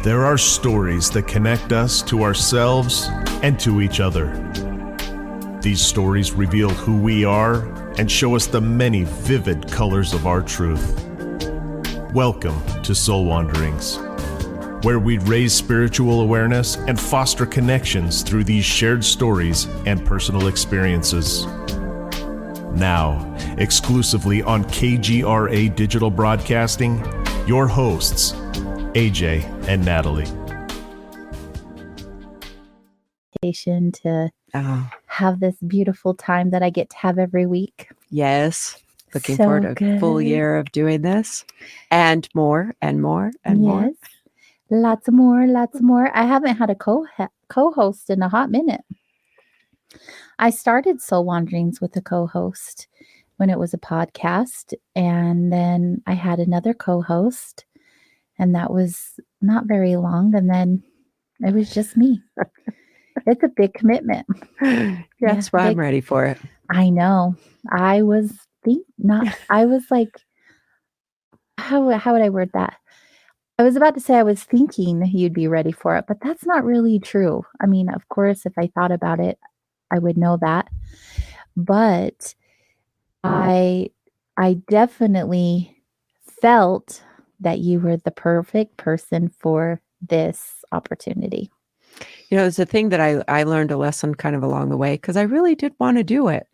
There are stories that connect us to ourselves and to each other. These stories reveal who we are and show us the many vivid colors of our truth. Welcome to Soul Wanderings, where we raise spiritual awareness and foster connections through these shared stories and personal experiences. Now, exclusively on KGRA Digital Broadcasting, your hosts, AJ and Natalie. To have this beautiful time that I get to have every week. Yes. Looking forward to a full year of doing this and more and more and more. Lots more. I haven't had a co-host in a hot minute. I started Soul Wanderings with a co-host when it was a podcast, and then I had another co-host, and that was not very long, and then it was just me. It's a big commitment. That's why I'm ready for it. I know. I was like, how would I word that? I was about to say I was thinking you'd be ready for it, but that's not really true. I mean, of course, if I thought about it, I would know that. But I definitely felt that you were the perfect person for this opportunity. You know, it's a thing that I learned a lesson kind of along the way, because I really did want to do it.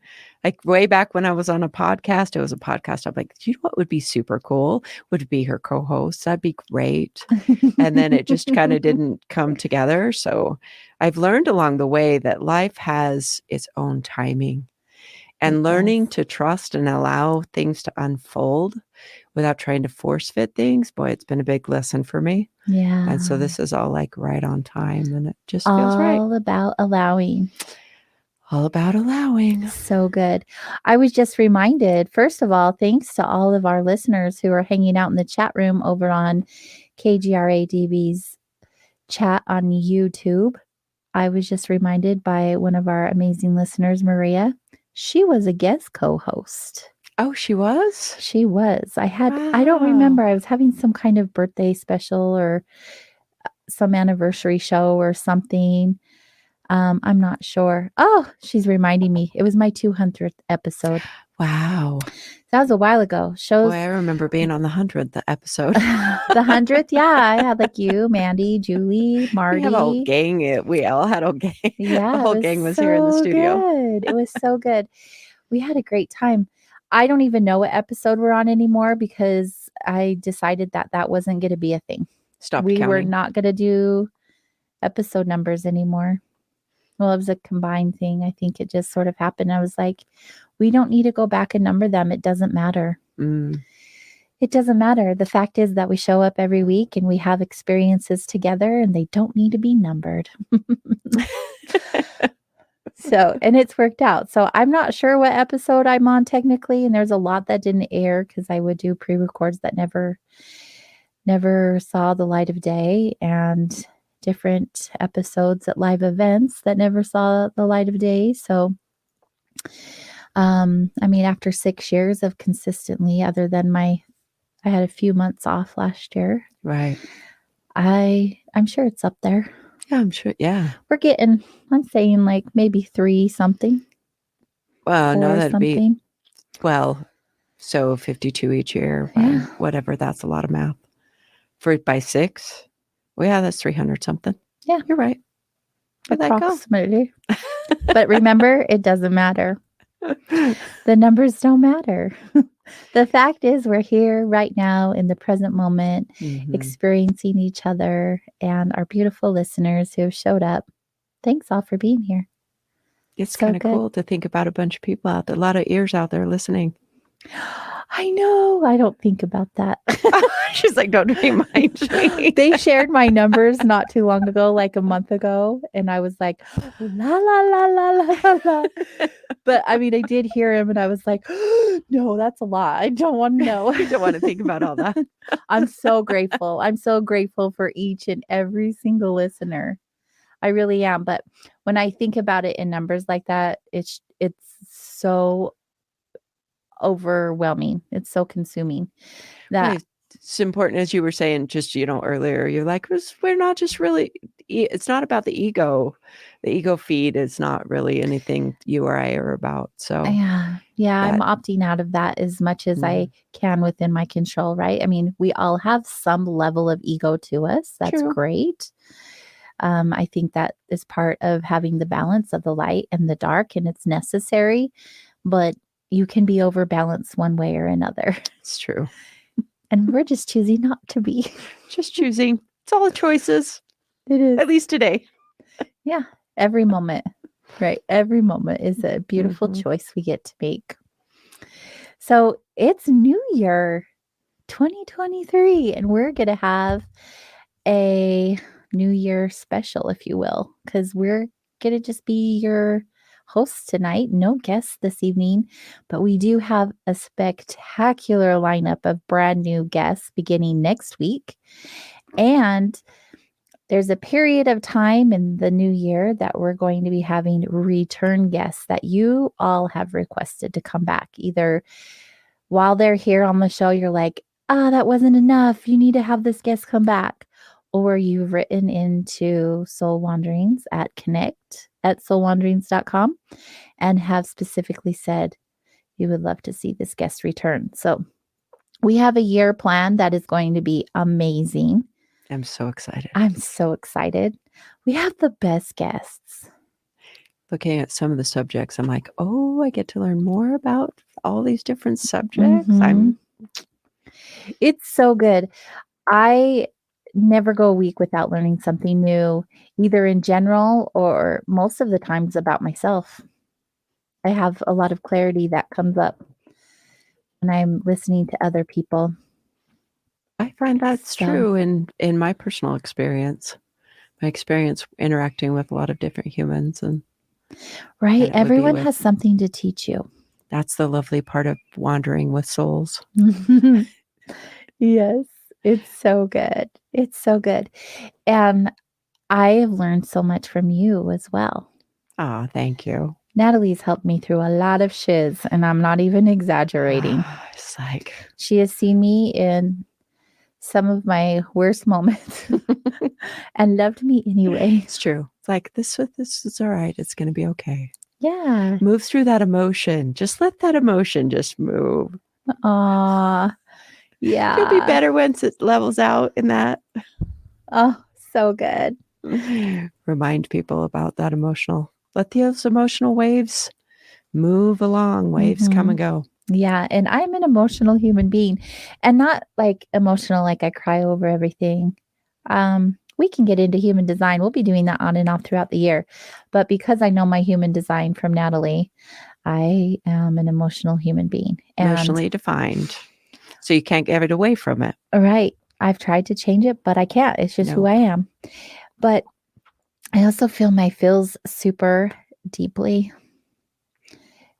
Like way back when I was on a podcast, it was a podcast. I'm like, you know what would be super cool? Would be her co-host. That'd be great. And then it just kind of didn't come together. So I've learned along the way that life has its own timing, and learning to trust and allow things to unfold without trying to force fit things. Boy, it's been a big lesson for me. Yeah. And so this is all like right on time, and it just feels right. All about allowing. All about allowing. So good. I was just reminded, first of all, thanks to all of our listeners who are hanging out in the chat room over on KGRA DB's chat on YouTube. I was just reminded by one of our amazing listeners, Maria. She was a guest co-host. Oh, she was? She was. I don't remember. I was having some kind of birthday special or some anniversary show or something. I'm not sure. Oh, she's reminding me. It was my 200th episode. Wow. That was a while ago. Boy, I remember being on the 100th episode. The 100th? Yeah. I had like you, Mandy, Julie, Marty. We had a whole gang. We all had a gang. Yeah. The whole gang was here in the studio. Good. It was so good. We had a great time. I don't even know what episode we're on anymore because I decided that wasn't going to be a thing. We were not going to do episode numbers anymore. Well, it was a combined thing. I think it just sort of happened. I was like, we don't need to go back and number them. It doesn't matter. It doesn't matter. The fact is that we show up every week and we have experiences together, and they don't need to be numbered. So, and it's worked out. So I'm not sure what episode I'm on technically. And there's a lot that didn't air because I would do pre-records that never saw the light of day, and different episodes at live events that never saw the light of day. So, I mean, after 6 years of consistently, other than I had a few months off last year. Right. I'm sure it's up there. Yeah, I'm sure. Yeah. I'm saying like maybe 3 something. Well, no, that'd be, so 52 each year, whatever. That's a lot of math. By 6. Well, yeah, that's 300 something. Yeah. You're right. Approximately. But remember, it doesn't matter. The numbers don't matter. The fact is, we're here right now in the present moment, experiencing each other and our beautiful listeners who have showed up. Thanks all for being here. It's kind of cool to think about a bunch of people out there, a lot of ears out there listening. I know. I don't think about that. She's like, don't remind me. They shared my numbers not too long ago, like a month ago. And I was like, la, la, la, la, la, la, la. But I mean, I did hear him and I was like, no, that's a lot. I don't want to know. I don't want to think about all that. I'm so grateful. I'm so grateful for each and every single listener. I really am. But when I think about it in numbers like that, it's so overwhelming. It's so consuming that it's important, as you were saying just, earlier, you're like, we're not just really, it's not about the ego. The ego feed is not really anything you or I are about. So yeah, I'm opting out of that as much as I can within my control, right? I mean, we all have some level of ego to us. That's great. I think that is part of having the balance of the light and the dark, and it's necessary, but you can be overbalanced one way or another. It's true. And we're just choosing not to be. Just choosing. It's all choices. It is. At least today. Yeah. Every moment. Right. Every moment is a beautiful choice we get to make. So it's New Year 2023, and we're going to have a New Year special, if you will, because we're going to just be your hosts tonight. No guests this evening, but we do have a spectacular lineup of brand new guests beginning next week. And there's a period of time in the new year that we're going to be having return guests that you all have requested to come back. Either while they're here on the show, you're like, that wasn't enough. You need to have this guest come back. Or you've written into Soul Wanderings at connect@soulwanderings.com and have specifically said you would love to see this guest return. So we have a year plan that is going to be amazing. I'm so excited. I'm so excited. We have the best guests. Looking at some of the subjects, I'm like, I get to learn more about all these different subjects. It's so good. I never go a week without learning something new, either in general or most of the times about myself. I have a lot of clarity that comes up when I'm listening to other people. I find that's true in my personal experience. My experience interacting with a lot of different humans. Right. Everyone has something to teach you. That's the lovely part of wandering with souls. Yes. It's so good. It's so good. And I have learned so much from you as well. Oh, thank you. Natalie's helped me through a lot of shiz, and I'm not even exaggerating. It's like she has seen me in some of my worst moments and loved me anyway. It's true. It's like, this is all right. It's going to be okay. Yeah. Move through that emotion. Just let that emotion just move. Aw. Yeah. You'll be better once it levels out in that. Oh, so good. Remind people about that let those emotional waves move along. Waves come and go. Yeah. And I'm an emotional human being, and not like emotional, like I cry over everything. We can get into human design. We'll be doing that on and off throughout the year. But because I know my human design from Natalie, I am an emotional human being. Emotionally defined. So you can't get it away from it. Right. I've tried to change it, but I can't. It's just who I am. But I also feel my feels super deeply.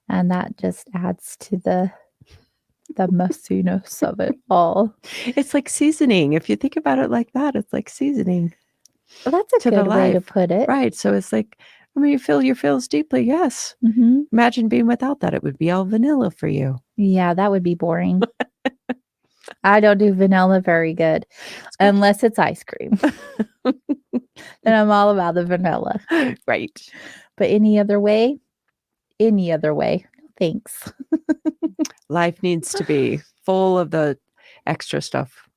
And that just adds to the messiness of it all. It's like seasoning. If you think about it like that, it's like seasoning. Well, that's a good way to put it. Right. So it's like, you feel your feels deeply. Yes. Imagine being without that. It would be all vanilla for you. Yeah, that would be boring. I don't do vanilla very good unless it's ice cream. Then I'm all about the vanilla. Right. But any other way, no thanks. Life needs to be full of the extra stuff.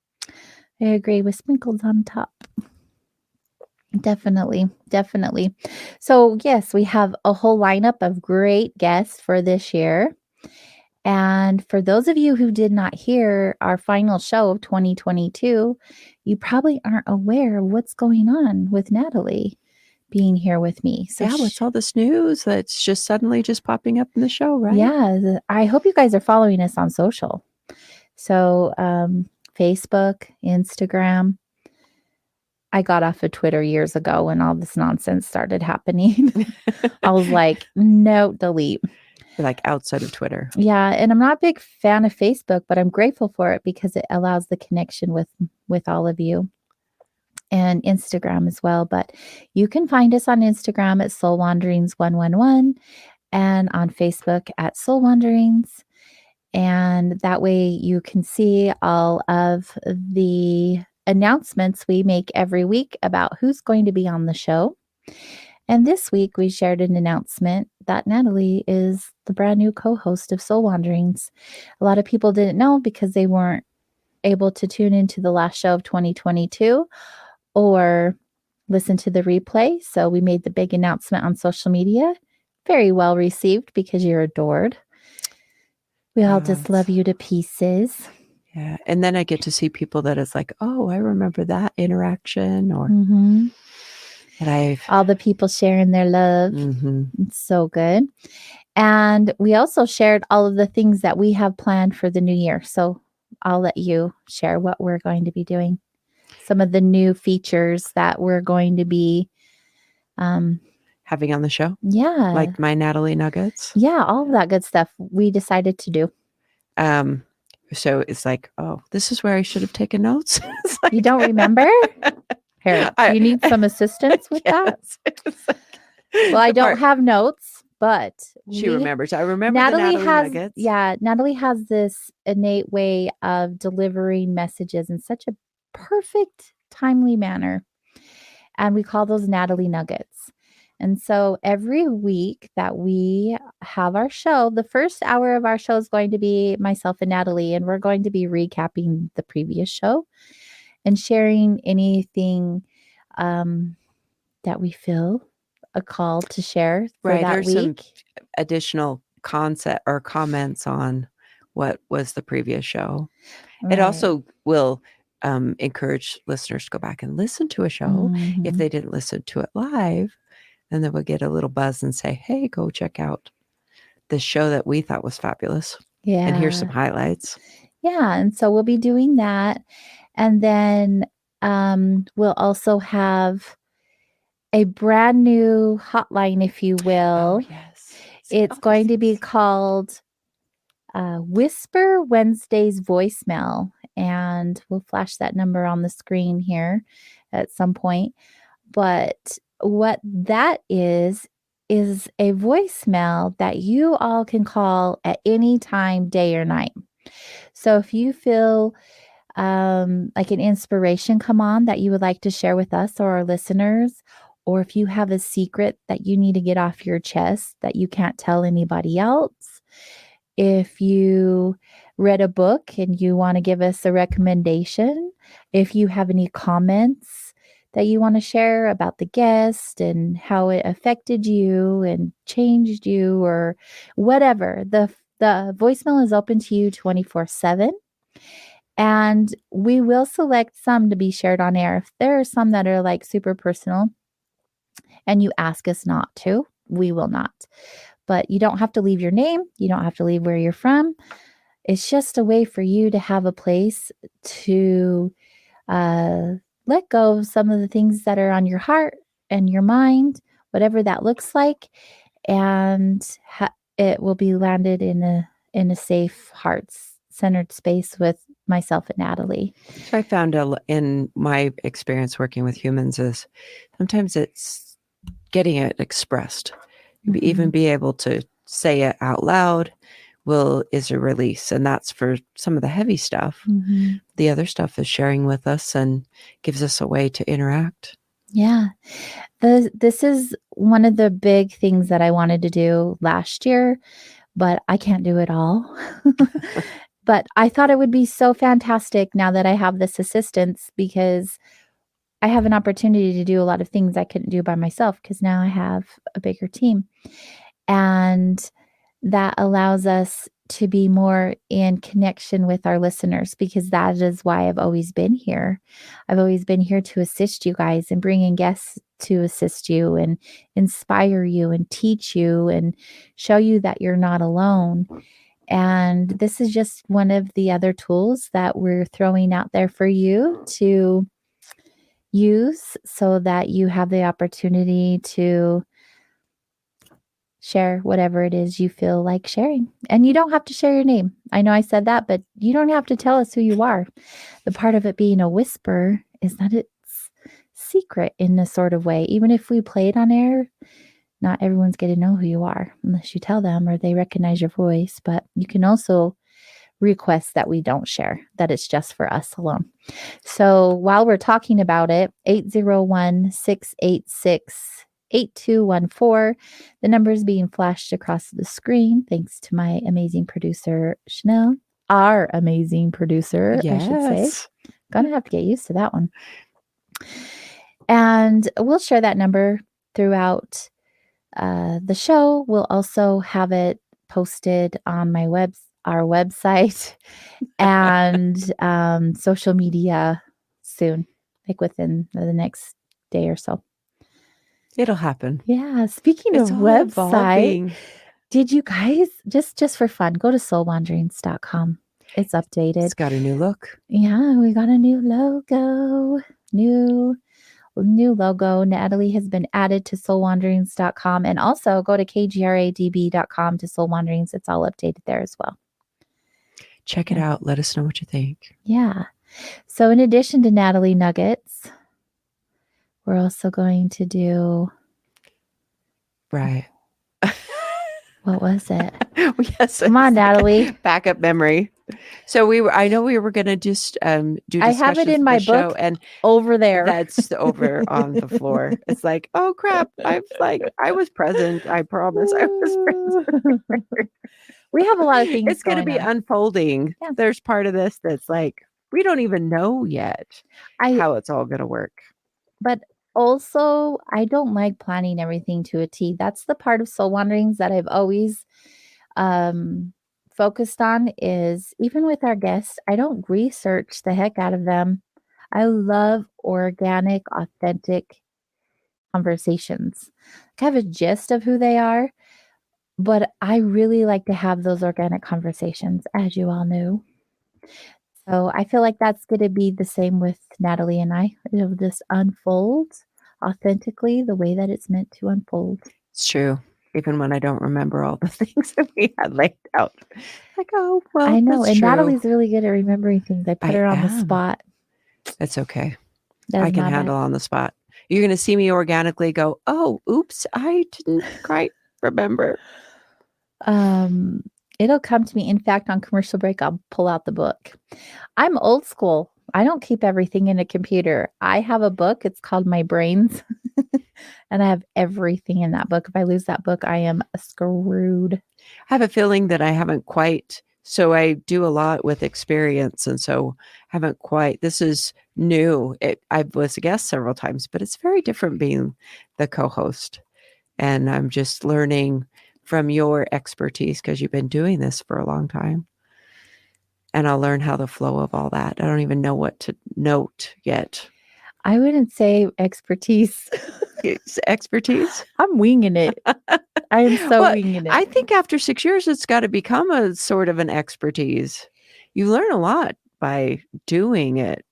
I agree, with sprinkles on top. Definitely. So yes, we have a whole lineup of great guests for this year. And for those of you who did not hear our final show of 2022, you probably aren't aware of what's going on with Natalie being here with me. So what's all this news that's just suddenly just popping up in the show, right? Yeah. I hope you guys are following us on social. So Facebook, Instagram. I got off of Twitter years ago when all this nonsense started happening. I was like, no, delete. Like outside of Twitter. Yeah. And I'm not a big fan of Facebook, but I'm grateful for it because it allows the connection with all of you, and Instagram as well. But you can find us on Instagram at Soul Wanderings 111 and on Facebook at Soul Wanderings. And that way you can see all of the announcements we make every week about who's going to be on the show. And this week we shared an announcement that Natalie is the brand new co-host of Soul Wanderings. A lot of people didn't know because they weren't able to tune into the last show of 2022 or listen to the replay. So we made the big announcement on social media. Very well received because you're adored. We all just love you to pieces. Yeah. And then I get to see people that is like, oh, I remember that interaction, or that all the people sharing their love. It's so good. And we also shared all of the things that we have planned for the new year. So I'll let you share what we're going to be doing. Some of the new features that we're going to be having on the show. Yeah. Like my Natalie Nuggets. Yeah, all of that good stuff we decided to do. So it's like, oh, this is where I should have taken notes. Like, you don't remember? Here, you need some assistance with that? Well, I don't have notes, but she remembers. I remember Natalie the Natalie Nuggets. Yeah, Natalie has this innate way of delivering messages in such a perfect, timely manner. And we call those Natalie Nuggets. And so every week that we have our show, the first hour of our show is going to be myself and Natalie, and we're going to be recapping the previous show and sharing anything that we feel a call to share for that week. Some additional concept or comments on what was the previous show. Right. It also will encourage listeners to go back and listen to a show if they didn't listen to it live. And then we'll get a little buzz and say, hey, go check out the show that we thought was fabulous. Yeah. And here's some highlights. Yeah. And so we'll be doing that. And then we'll also have a brand new hotline, if you will. Oh, yes. It's going to be called Whisper Wednesday's Voicemail. And we'll flash that number on the screen here at some point. But what that is a voicemail that you all can call at any time, day or night. So if you feel like an inspiration come on that you would like to share with us or our listeners, or if you have a secret that you need to get off your chest that you can't tell anybody else, if you read a book and you want to give us a recommendation, if you have any comments that you want to share about the guest and how it affected you and changed you or whatever, the voicemail is open to you 24/7. And we will select some to be shared on air. If there are some that are like super personal and you ask us not to, we will not. But you don't have to leave your name. You don't have to leave where you're from. It's just a way for you to have a place to let go of some of the things that are on your heart and your mind, whatever that looks like. And it will be landed in a safe, heart-centered space with myself and Natalie. So I found in my experience working with humans is sometimes it's getting it expressed. Even be able to say it out loud is a release. And that's for some of the heavy stuff. The other stuff is sharing with us and gives us a way to interact. Yeah. This is one of the big things that I wanted to do last year, but I can't do it all. But I thought it would be so fantastic now that I have this assistance, because I have an opportunity to do a lot of things I couldn't do by myself because now I have a bigger team. And that allows us to be more in connection with our listeners, because that is why I've always been here. I've always been here to assist you guys and bring in guests to assist you and inspire you and teach you and show you that you're not alone. And this is just one of the other tools that we're throwing out there for you to use so that you have the opportunity to share whatever it is you feel like sharing. And you don't have to share your name. I know I said that, but you don't have to tell us who you are. The part of it being a whisper is that it's secret in a sort of way. Even if we play it on air, not everyone's going to know who you are unless you tell them or they recognize your voice. But you can also requests that we don't share, that it's just for us alone. So while we're talking about it, 801-686-8214, the number is being flashed across the screen thanks to my amazing producer, Chanel. Our amazing producer, I should say. Gonna have to get used to that one. And we'll share that number throughout the show. We'll also have it posted on our website and social media soon, like within the next day or so. It'll happen. Yeah. Speaking of website, evolving. Did you guys just for fun go to soulwanderings.com? It's updated. It's got a new look. Yeah, we got a new logo. New logo. Natalie has been added to soulwanderings.com, and also go to kgradb.com to Soul Wanderings. It's all updated there as well. Check it out. Let us know what you think. Yeah. So in addition to Natalie Nuggets, we're also going to do... Right. What was it? Yes. Come on, Natalie. Backup memory. So I know we were going to just do discussions. I have it in my book and over there. That's over on the floor. It's like, oh crap. I was present. I promise I was present. We have a lot of things. It's going to be unfolding. Yeah. There's part of this that's like, we don't even know yet how it's all going to work. But also, I don't like planning everything to a T. That's the part of Soul Wanderings that I've always focused on, is even with our guests, I don't research the heck out of them. I love organic, authentic conversations. I have a gist of who they are, but I really like to have those organic conversations, as you all know. So I feel like that's going to be the same with Natalie and I. It'll just unfold authentically the way that it's meant to unfold. It's true. Even when I don't remember all the things that we had laid out. Like, oh, well, I know. And true. Natalie's really good at remembering things. I put her on the spot. That's okay. I can handle on the spot. You're going to see me organically go, oh, oops, I didn't quite remember. It'll come to me. In fact, on commercial break, I'll pull out the book. I'm old school. I don't keep everything in a computer. I have a book. It's called My Brains. And I have everything in that book. If I lose that book, I am screwed. I have a feeling that I haven't quite. So I do a lot with experience. And so haven't quite. This is new. I was a guest several times, but it's very different being the co-host. And I'm just learning from your expertise because you've been doing this for a long time. And I'll learn how the flow of all that. I don't even know what to note yet. I wouldn't say expertise. It's expertise? I'm winging it. I am so winging it. I think after 6 years, it's got to become a sort of an expertise. You learn a lot by doing it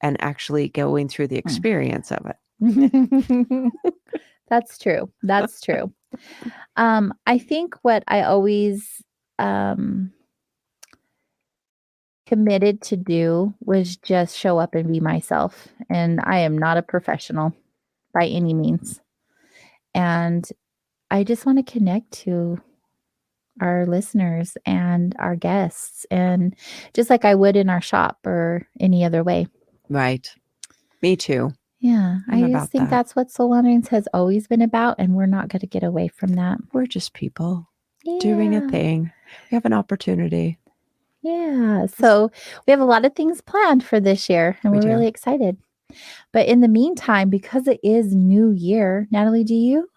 and actually going through the experience of it. That's true. That's true. I think what I always committed to do was just show up and be myself. And I am not a professional by any means. And I just want to connect to our listeners and our guests, and just like I would in our shop or any other way. Right. Me too. Yeah. I just think that's what Soul Wanderings has always been about, and we're not going to get away from that. We're just people doing a thing. We have an opportunity. Yeah. So we have a lot of things planned for this year, and we're really excited. But in the meantime, because it is New Year, Natalie, do you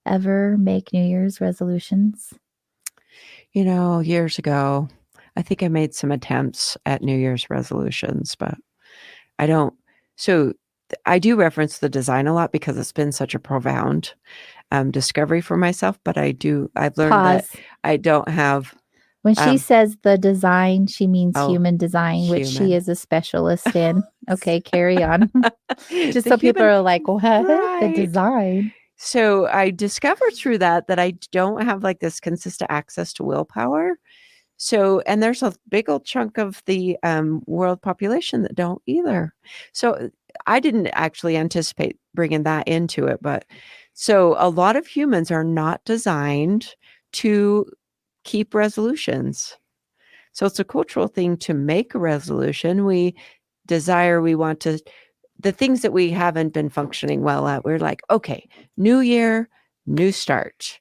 ever make New Year's resolutions? You know, years ago, I think I made some attempts at New Year's resolutions, but I don't. So I do reference the design a lot because it's been such a profound discovery for myself. But I've learned that I don't have. When she says the design, she means human design, which she is a specialist in. Okay, carry on. Just so people are like, what? Right. The design. So I discovered through that I don't have like this consistent access to willpower. So, and there's a big old chunk of the world population that don't either. So I didn't actually anticipate bringing that into it. But so a lot of humans are not designed to keep resolutions. So it's a cultural thing to make a resolution. We want to, the things that we haven't been functioning well at, we're like, okay, new year, new start.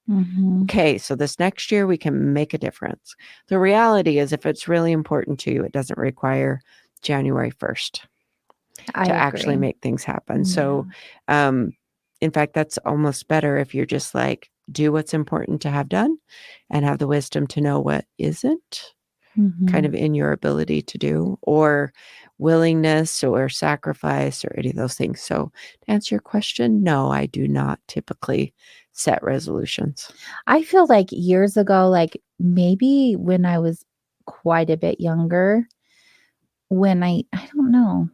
Okay, so this next year we can make a difference. The reality is, if it's really important to you, it doesn't require January 1st to actually make things happen. Yeah. So, in fact, that's almost better if you're just like, do what's important to have done and have the wisdom to know what isn't kind of in your ability to do, or willingness or sacrifice or any of those things. So to answer your question, no, I do not typically set resolutions. I feel like years ago, like maybe when I was quite a bit younger, when I don't know.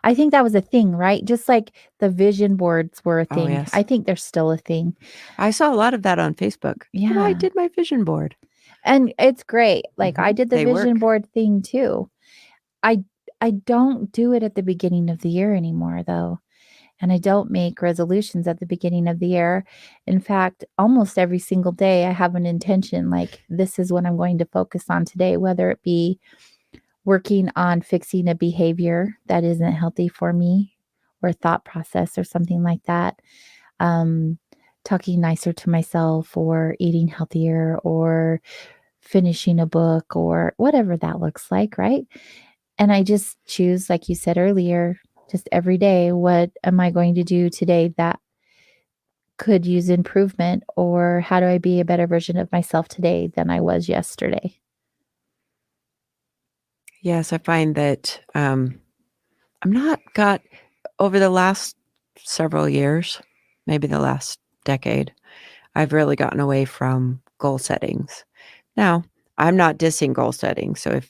I think that was a thing, right? Just like the vision boards were a thing. Oh, yes. I think they're still a thing. I saw a lot of that on Facebook. Yeah. I did my vision board. And it's great. Like I did the vision board thing too. I don't do it at the beginning of the year anymore though. And I don't make resolutions at the beginning of the year. In fact, almost every single day I have an intention, like this is what I'm going to focus on today, whether it be working on fixing a behavior that isn't healthy for me, or a thought process or something like that. Talking nicer to myself, or eating healthier, or finishing a book, or whatever that looks like, right? And I just choose, like you said earlier, just every day, what am I going to do today that could use improvement, or how do I be a better version of myself today than I was yesterday? Yes, I find that I'm not got over the last several years, maybe the last decade, I've really gotten away from goal settings. Now, I'm not dissing goal setting. So if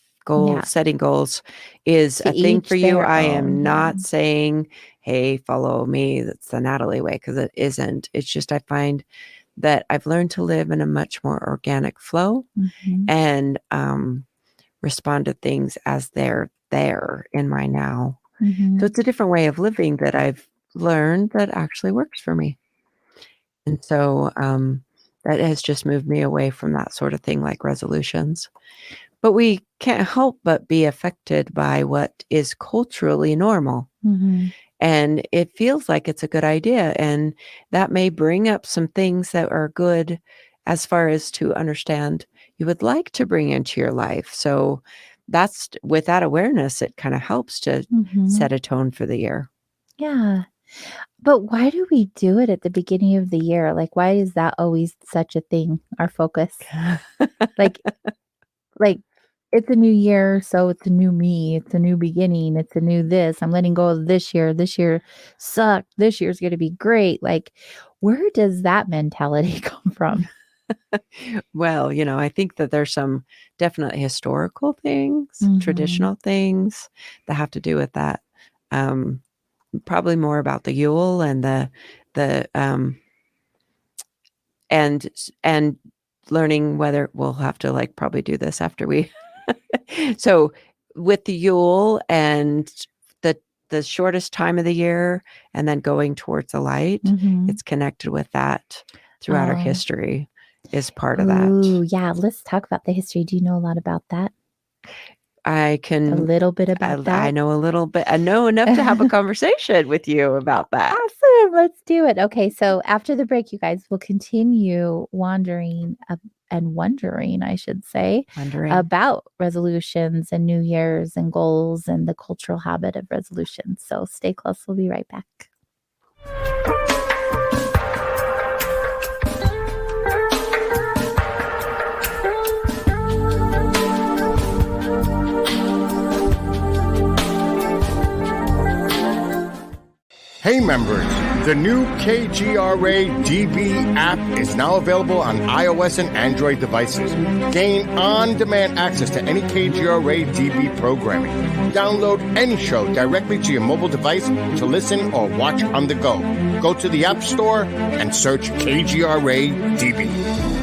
setting goals is a thing for you, I am not saying, hey, follow me. That's the Natalie way, because it isn't. It's just I find that I've learned to live in a much more organic flow and respond to things as they're there in my now. So it's a different way of living that I've learned that actually works for me. And so that has just moved me away from that sort of thing, like resolutions. But we can't help but be affected by what is culturally normal. And it feels like it's a good idea. And that may bring up some things that are good as far as to understand you would like to bring into your life. So that's, with that awareness, it kind of helps to set a tone for the year. Yeah. But why do we do it at the beginning of the year? Like, why is that always such a thing, our focus? like it's a new year, so it's a new me. It's a new beginning. It's a new this. I'm letting go of this year. This year sucked. This year's going to be great. Like, where does that mentality come from? Well, I think that there's some definite historical things, traditional things that have to do with that. Probably more about the Yule and and learning whether we'll have to probably do this after we. So with the Yule and the shortest time of the year, and then going towards the light, it's connected with that throughout our history. Is part of that. Ooh, yeah. Let's talk about the history. Do you know a lot about that? I can. A little bit about that. I know a little bit. I know enough to have a conversation with you about that. Awesome. Let's do it. Okay. So after the break, you guys will continue wondering, I should say, about resolutions and New Year's and goals and the cultural habit of resolutions. So stay close. We'll be right back. Hey members, the new KGRA DB app is now available on iOS and Android devices. Gain on-demand access to any KGRA DB programming. Download any show directly to your mobile device to listen or watch on the go. Go to the App Store and search KGRA DB.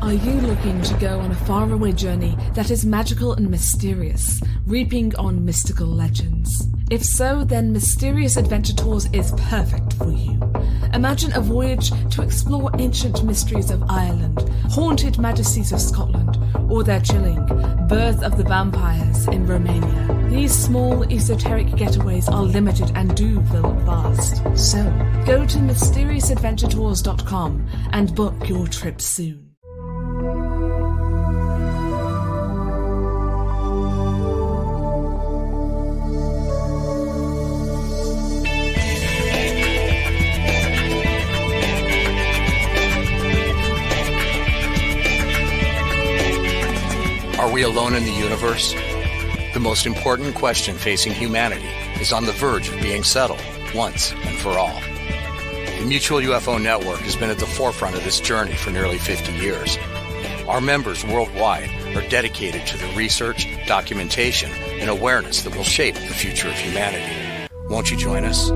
Are you looking to go on a faraway journey that is magical and mysterious, reaping on mystical legends? If so, then Mysterious Adventure Tours is perfect for you. Imagine a voyage to explore ancient mysteries of Ireland, haunted majesties of Scotland, or their chilling Birth of the Vampires in Romania. These small, esoteric getaways are limited and do fill fast. So, go to mysteriousadventuretours.com and book your trip soon. Are we alone in the universe? The most important question facing humanity is on the verge of being settled once and for all. The Mutual UFO Network has been at the forefront of this journey for nearly 50 years. Our members worldwide are dedicated to the research, documentation, and awareness that will shape the future of humanity. Won't you join us?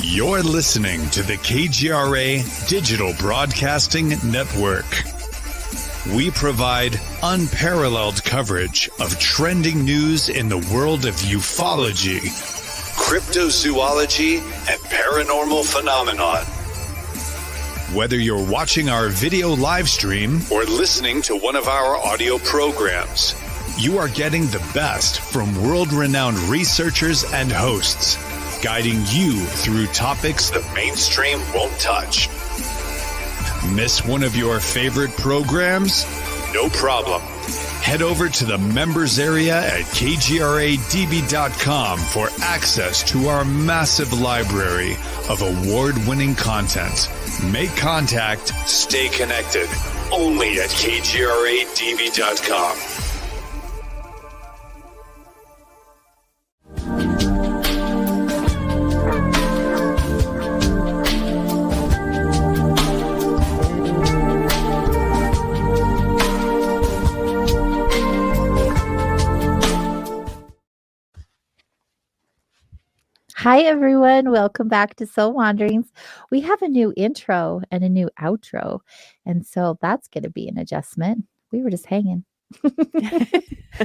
You're listening to the KGRA Digital Broadcasting Network. We provide unparalleled coverage of trending news in the world of ufology, cryptozoology, and paranormal phenomenon. Whether you're watching our video live stream or listening to one of our audio programs, you are getting the best from world-renowned researchers and hosts, guiding you through topics the mainstream won't touch. Miss one of your favorite programs? No problem. Head over to the members area at kgradb.com for access to our massive library of award-winning content. Make contact, stay connected, only at kgradb.com. Hi, everyone. Welcome back to Soul Wanderings. We have a new intro and a new outro. And so that's going to be an adjustment. We were just hanging.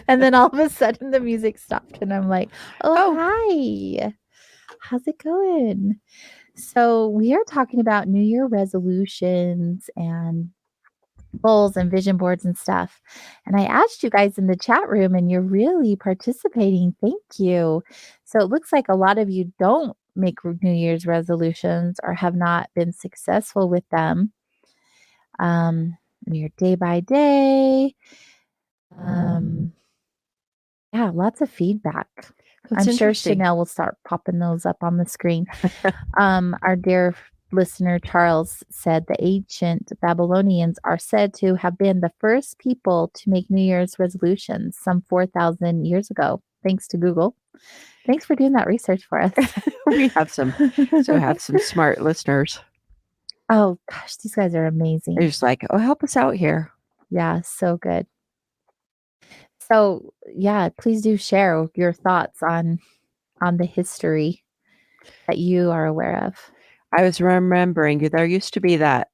And then all of a sudden the music stopped. And I'm like, oh, hi. How's it going? So we are talking about New Year resolutions and goals and vision boards and stuff. And I asked you guys in the chat room and you're really participating. Thank you. So it looks like a lot of you don't make New Year's resolutions or have not been successful with them. Your day by day. Yeah, lots of feedback. I'm sure Chanel will start popping those up on the screen. Our dear listener Charles said the ancient Babylonians are said to have been the first people to make New Year's resolutions some 4,000 years ago. Thanks to Google. Thanks for doing that research for us. We have some smart listeners. Oh gosh, these guys are amazing. They're just like, oh, help us out here. Yeah, so good. So yeah, please do share your thoughts on the history that you are aware of. I was remembering there used to be that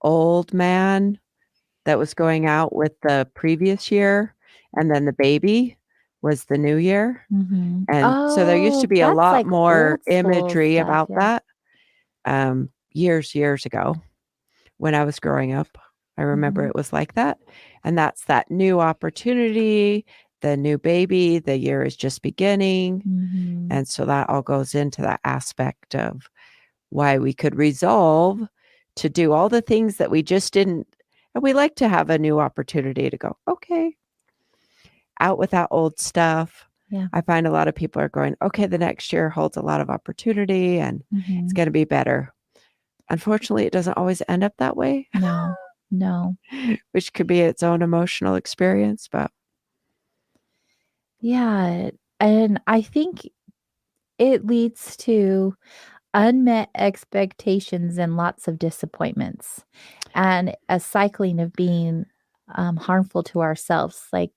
old man that was going out with the previous year, and then the baby was the new year. Mm-hmm. And so there used to be a lot more imagery about that years ago when I was growing up. I remember it was like that. And that's that new opportunity, the new baby, the year is just beginning. Mm-hmm. And so that all goes into that aspect of why we could resolve to do all the things that we just didn't. And we like to have a new opportunity to go, okay, out with that old stuff. Yeah. I find a lot of people are going, okay, the next year holds a lot of opportunity and it's going to be better. Unfortunately, it doesn't always end up that way. No. Which could be its own emotional experience, but. Yeah. And I think it leads to unmet expectations and lots of disappointments and a cycling of being harmful to ourselves, like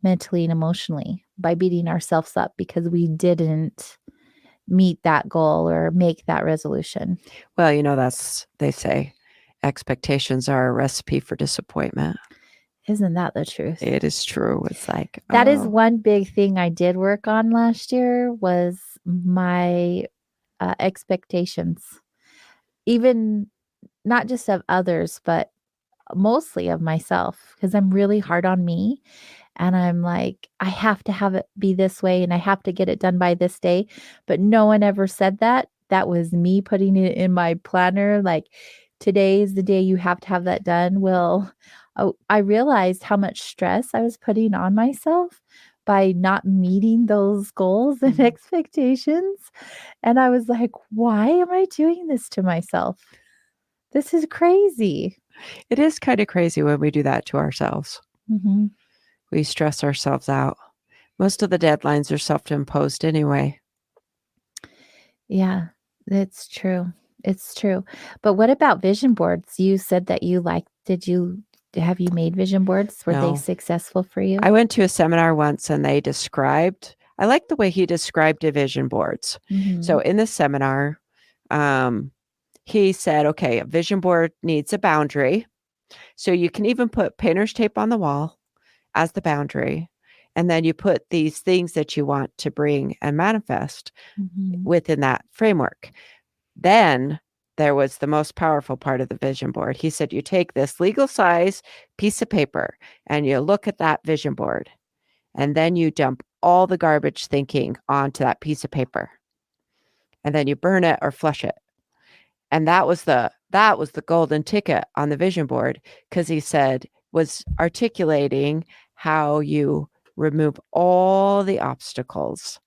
mentally and emotionally, by beating ourselves up because we didn't meet that goal or make that resolution. Well, they say expectations are a recipe for disappointment. Isn't that the truth? It is true. It's like, that is one big thing I did work on last year was my expectations, even not just of others, but mostly of myself, because I'm really hard on me. And I'm like, I have to have it be this way and I have to get it done by this day. But no one ever said that. That was me putting it in my planner. Like, today is the day you have to have that done. Well, I realized how much stress I was putting on myself by not meeting those goals and expectations. And I was like, why am I doing this to myself? This is crazy. It is kind of crazy when we do that to ourselves. Mm-hmm. We stress ourselves out. Most of the deadlines are self-imposed anyway. Yeah, it's true. It's true. But what about vision boards? You said that you have you made vision boards? Were No. they successful for you? I went to a seminar once and I like the way he described vision boards. Mm-hmm. So in the seminar, he said, okay, a vision board needs a boundary. So you can even put painter's tape on the wall as the boundary. And then you put these things that you want to bring and manifest within that framework. Then there was the most powerful part of the vision board. He said, you take this legal size piece of paper and you look at that vision board, and then you dump all the garbage thinking onto that piece of paper, and then you burn it or flush it. And that was the golden ticket on the vision board, because he said was articulating how you remove all the obstacles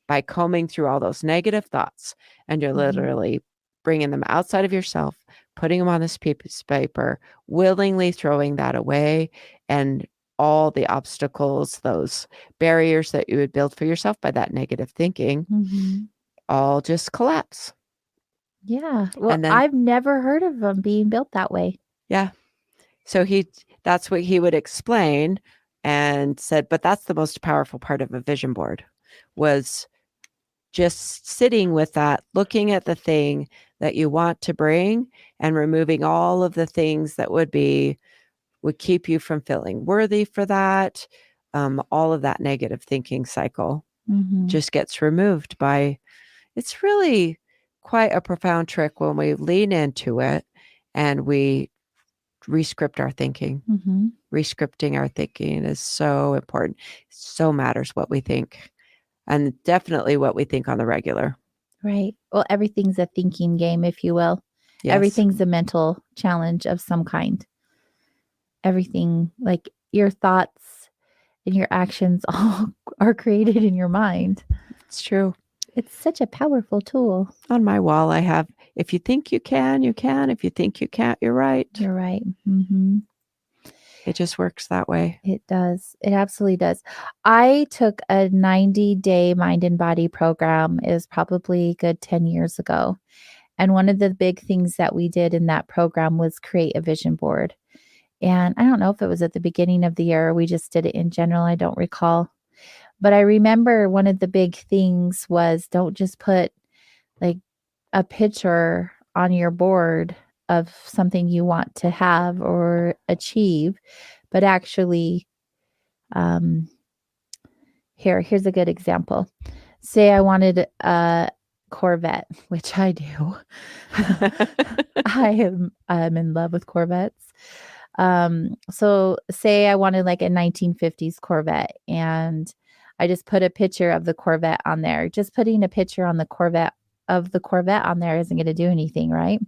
by combing through all those negative thoughts, and you're literally bringing them outside of yourself, putting them on this piece of paper, willingly throwing that away, and all the obstacles, those barriers that you would build for yourself by that negative thinking, all just collapse. Yeah. Well, I've never heard of them being built that way. Yeah. So that's what he would explain, and said, but that's the most powerful part of a vision board, was just sitting with that, looking at the thing that you want to bring and removing all of the things that would keep you from feeling worthy for that. All of that negative thinking cycle just gets removed by, it's really quite a profound trick when we lean into it and we rescript our thinking. Rescripting our thinking is so important. It so matters what we think, and definitely what we think on the regular. Right. Well, everything's a thinking game, if you will. Yes. Everything's a mental challenge of some kind. Everything, like your thoughts and your actions, all are created in your mind. It's true. It's such a powerful tool. On my wall, I have, if you think you can, you can. If you think you can't, you're right. You're right. It just works that way. It does. It absolutely does. I took a 90-day mind and body program. It was probably a good 10 years ago. And one of the big things that we did in that program was create a vision board. And I don't know if it was at the beginning of the year or we just did it in general. I don't recall. But I remember one of the big things was, don't just put like a picture on your board of something you want to have or achieve, but actually, here's a good example. Say I wanted a Corvette, which I do. I'm in love with Corvettes. So say I wanted like a 1950s Corvette, and I just put a picture of the Corvette on there. Just putting a picture on the Corvette on there isn't going to do anything, right?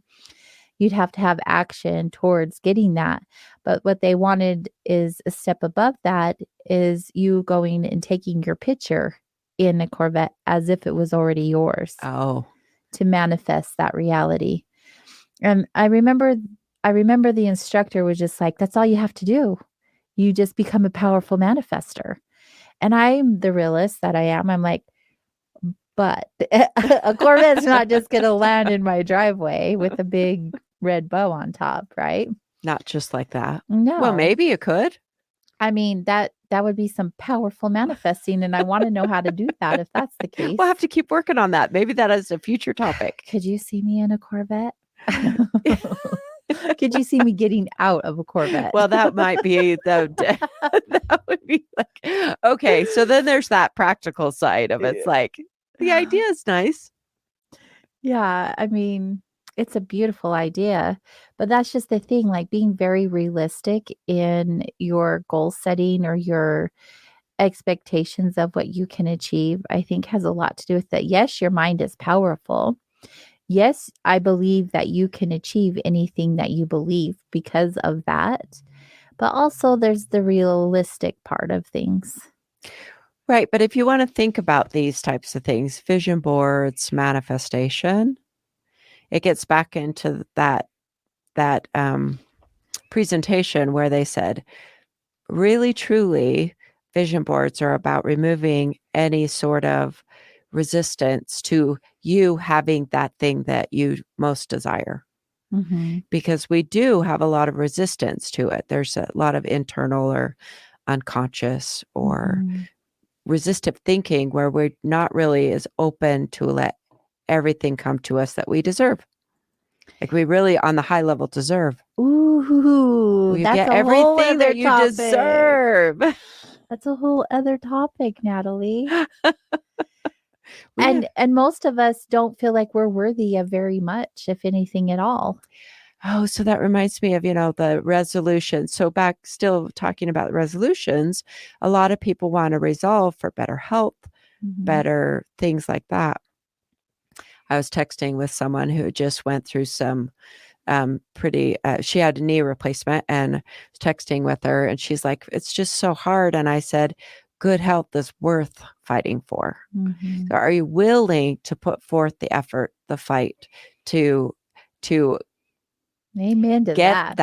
You'd have to have action towards getting that. But what they wanted is a step above that, is you going and taking your picture in a Corvette as if it was already yours. Oh, to manifest that reality. And I remember the instructor was just like, that's all you have to do. You just become a powerful manifester. And I'm the realist that I am. I'm like, but a Corvette's not just going to land in my driveway with a big red bow on top, right? Not just like that. No. Well, maybe you could. I mean, that would be some powerful manifesting, and I want to know how to do that if that's the case. We'll have to keep working on that. Maybe that is a future topic. Could you see me in a Corvette? Could you see me getting out of a Corvette? Well, that might be that would be like, okay. So then there's that practical side of it. It's like, the idea is nice. Yeah. I mean, it's a beautiful idea, but that's just the thing, like being very realistic in your goal setting or your expectations of what you can achieve, I think has a lot to do with that. Yes, your mind is powerful. Yes, I believe that you can achieve anything that you believe because of that. But also there's the realistic part of things. Right. But if you want to think about these types of things, vision boards, manifestation, it gets back into that presentation where they said, really, truly, vision boards are about removing any sort of resistance to you having that thing that you most desire. Mm-hmm. Because we do have a lot of resistance to it. There's a lot of internal or unconscious or resistive thinking where we're not really as open to let everything come to us that we deserve. Like we really, on the high level, deserve. Ooh, you that's get a everything whole other that you topic. deserve. That's a whole other topic, Natalie. And most of us don't feel like we're worthy of very much, if anything at all. Oh, so that reminds me of, the resolution. So back still talking about resolutions, a lot of people want to resolve for better health, better things like that. I was texting with someone who just went through some she had a knee replacement, and I was texting with her and she's like, it's just so hard. And I said, good health is worth fighting for. So are you willing to put forth the effort, the fight to Amen to get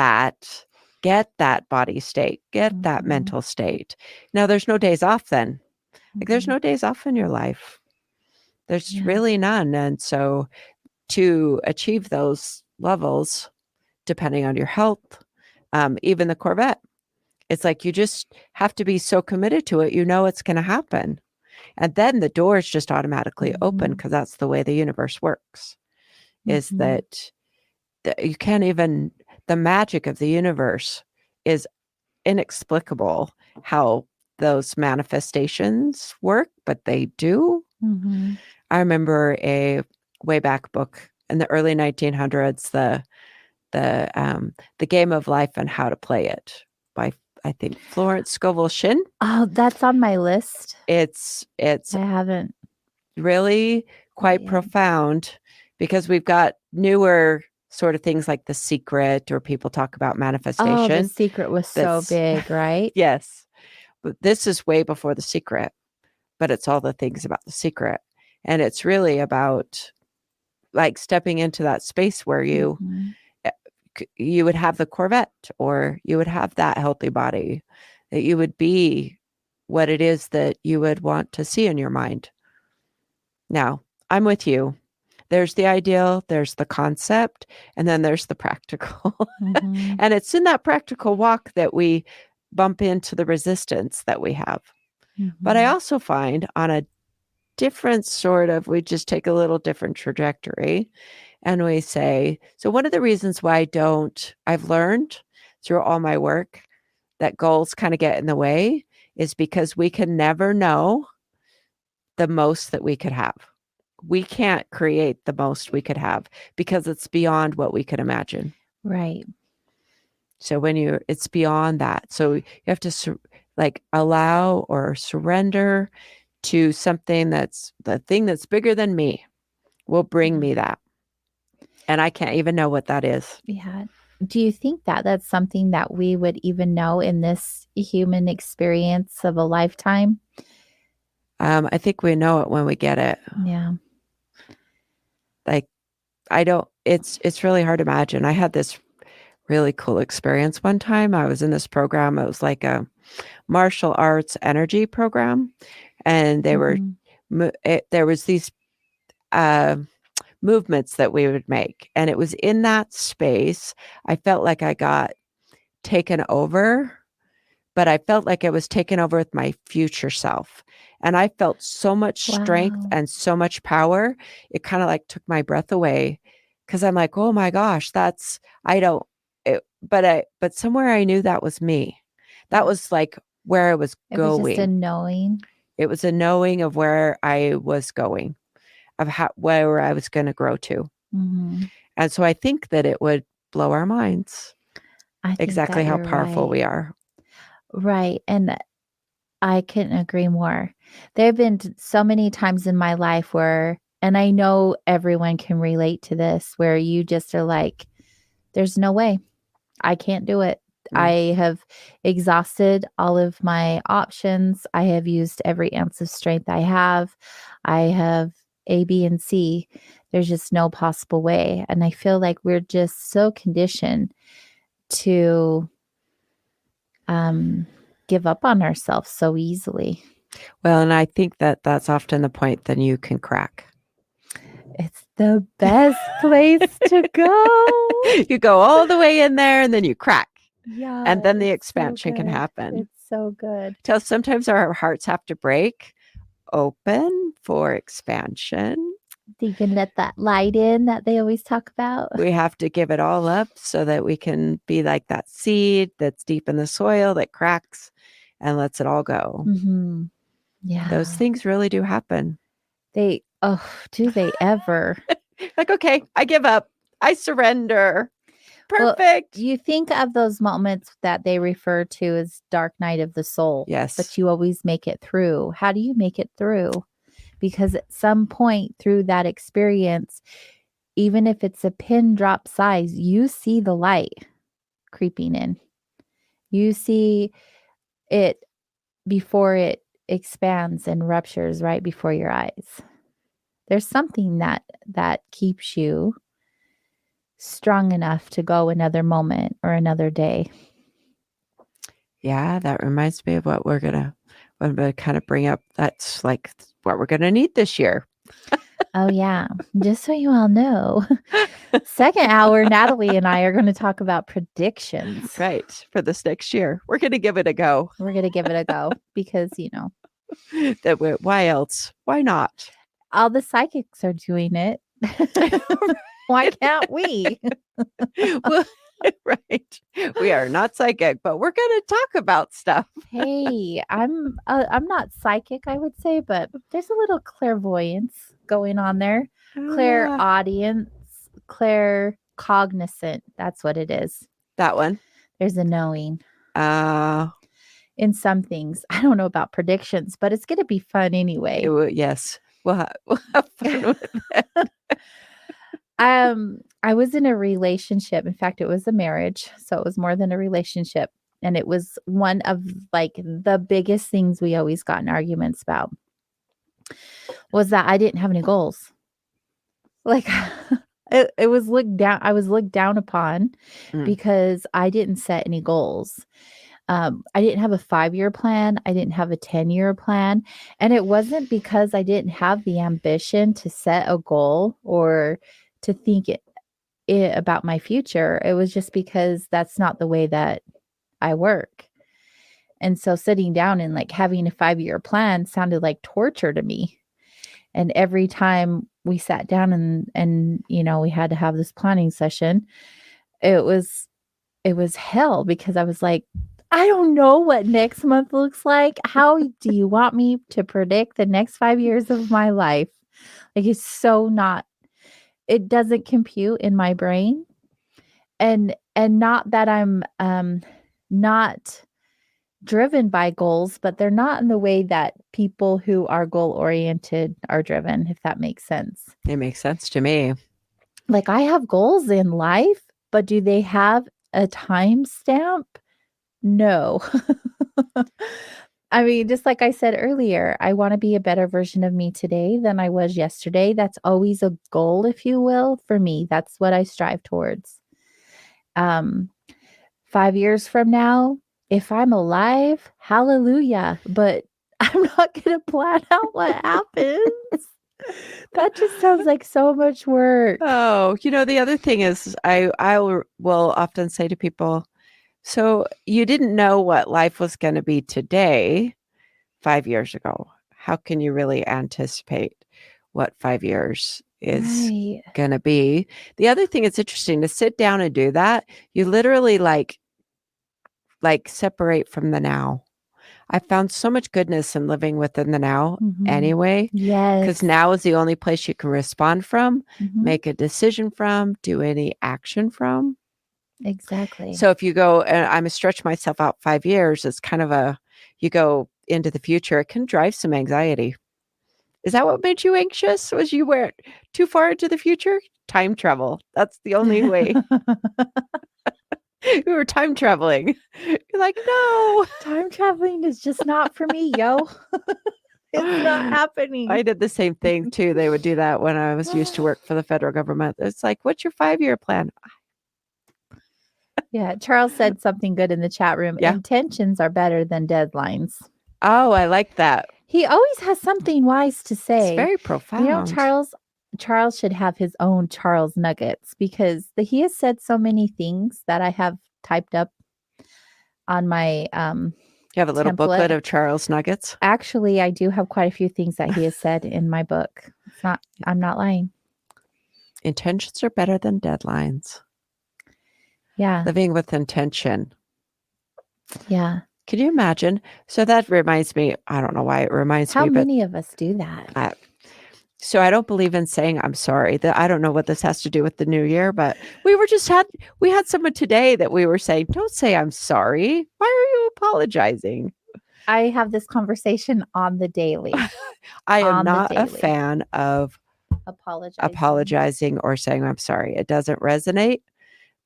that body state, get that mental state? Now there's no days off then. Like there's no days off in your life. There's really none. And so to achieve those levels, depending on your health, even the Corvette, it's like you just have to be so committed to it, it's going to happen. And then the doors just automatically open because that's the way the universe works, is that you can't even, the magic of the universe is inexplicable how those manifestations work, but they do. I remember a way back book in the early 1900s, the Game of Life and How to Play It by, I think, Florence Scovel Shinn. Oh, that's on my list. It's I haven't really quite profound because we've got newer sort of things like The Secret, or people talk about manifestation. Oh, The Secret was so big, right? Yes. But this is way before The Secret, but it's all the things about The Secret. And it's really about like stepping into that space where you would have the Corvette, or you would have that healthy body, that you would be what it is that you would want to see in your mind. Now, I'm with you. There's the ideal, there's the concept, and then there's the practical. And it's in that practical walk that we bump into the resistance that we have. But I also find on a different we just take a little different trajectory and we say, so one of the reasons why I've learned through all my work that goals kind of get in the way is because we can never know the most that we could have. We can't create the most we could have because it's beyond what we could imagine. Right. So it's beyond that. So you have to allow or surrender to something that's the thing that's bigger than me will bring me that. And I can't even know what that is. Yeah. Do you think that that's something that we would even know in this human experience of a lifetime? I think we know it when we get it. Yeah. Like, it's really hard to imagine. I had this really cool experience one time. I was in this program. It was like a martial arts energy program. And they were, there was these movements that we would make. And it was in that space, I felt like I got taken over, but I felt like it was taken over with my future self. And I felt so much strength Wow. and so much power. It kind of like took my breath away because I'm like, oh my gosh, but somewhere I knew that was me. That was like where I was It going. was just a knowing. It was a knowing of where I was going, of where I was going to grow to. Mm-hmm. And so I think that it would blow our minds I think exactly that how you're powerful right. we are. Right. And I couldn't agree more. There have been so many times in my life where, and I know everyone can relate to this, where you just are like, there's no way. I can't do it. I have exhausted all of my options. I have used every ounce of strength I have. I have A, B, and C. There's just no possible way. And I feel like we're just so conditioned to give up on ourselves so easily. Well, and I think that that's often the point then you can crack. It's the best place to go. You go all the way in there and then you crack. Yeah. And then the it's expansion can good. happen. It's so good. Till sometimes our hearts have to break open for expansion. You can let that light in that they always talk about. We have to give it all up so that we can be like that seed that's deep in the soil that cracks and lets it all go. Mm-hmm. Yeah. Those things really do happen. Do they ever? Like, okay, I give up. I surrender. Perfect. Well, you think of those moments that they refer to as dark night of the soul. Yes. But you always make it through. How do you make it through? Because at some point through that experience, even if it's a pin drop size, you see the light creeping in. You see it before it expands and ruptures right before your eyes. There's something that keeps you strong enough to go another moment or another day. Yeah, that reminds me of what we're going to kind of bring up. That's like what we're going to need this year. Oh, yeah. Just so you all know, second hour, Natalie and I are going to talk about predictions. Right. For this next year. We're going to give it a go. We're going to give it a go because, why else? Why not? All the psychics are doing it. Why can't we? Well, right. We are not psychic, but we're going to talk about stuff. Hey, I'm not psychic, I would say, but there's a little clairvoyance going on there. Clairaudience, claircognizant. That's what it is. That one. There's a knowing. In some things. I don't know about predictions, but it's going to be fun anyway. Yes. We'll have fun with it. I was in a relationship. In fact, it was a marriage. So it was more than a relationship. And it was one of like the biggest things we always got in arguments about was that I didn't have any goals. Like it was looked down. I was looked down upon because I didn't set any goals. I didn't have a 5-year plan. I didn't have a 10-year plan. And it wasn't because I didn't have the ambition to set a goal or to think it about my future. It was just because that's not the way that I work. And so sitting down and like having a 5-year plan sounded like torture to me. And every time we sat down and we had to have this planning session, it was hell because I was like, I don't know what next month looks like. How do you want me to predict the next 5 years of my life? Like it's so not, it doesn't compute in my brain. And not that I'm not driven by goals, but they're not in the way that people who are goal oriented are driven, if that makes sense. It makes sense to me. Like I have goals in life, but do they have a time stamp? No. I mean, just like I said earlier, I want to be a better version of me today than I was yesterday. That's always a goal, if you will, for me. That's what I strive towards. 5 years from now, if I'm alive, hallelujah. But I'm not going to plan out what happens. That just sounds like so much work. Oh, the other thing is I will often say to people, So you didn't know what life was going to be today 5 years ago. How can you really anticipate what 5 years is going to be? The other thing it's interesting to sit down and do that, you literally like separate from the now. I found so much goodness in living within the now anyway. Yes. Because now is the only place you can respond from, make a decision from, do any action from. Exactly. So if you go, and I'm a stretch myself out 5 years, it's kind of you go into the future, it can drive some anxiety. Is that what made you anxious? Was you went too far into the future? Time travel. That's the only way. We were time traveling. You're like, no. Time traveling is just not for me, yo. It's not happening. I did the same thing too. They would do that when I was used to work for the federal government. It's like, what's your 5-year plan? Yeah. Charles said something good in the chat room. Yeah. Intentions are better than deadlines. Oh, I like that. He always has something wise to say. It's very profound. You know, Charles should have his own Charles Nuggets because he has said so many things that I have typed up on my you have a little template. booklet of Charles Nuggets? Actually, I do have quite a few things that he has said in my book. I'm not lying. Intentions are better than deadlines. Yeah. Living with intention. Yeah. Can you imagine? So that reminds me, I don't know why it reminds me. How many of us do that? So I don't believe in saying I'm sorry. I don't know what this has to do with the new year, but we had someone today that we were saying, don't say I'm sorry. Why are you apologizing? I have this conversation on the daily. I am not a fan of apologizing or saying I'm sorry. It doesn't resonate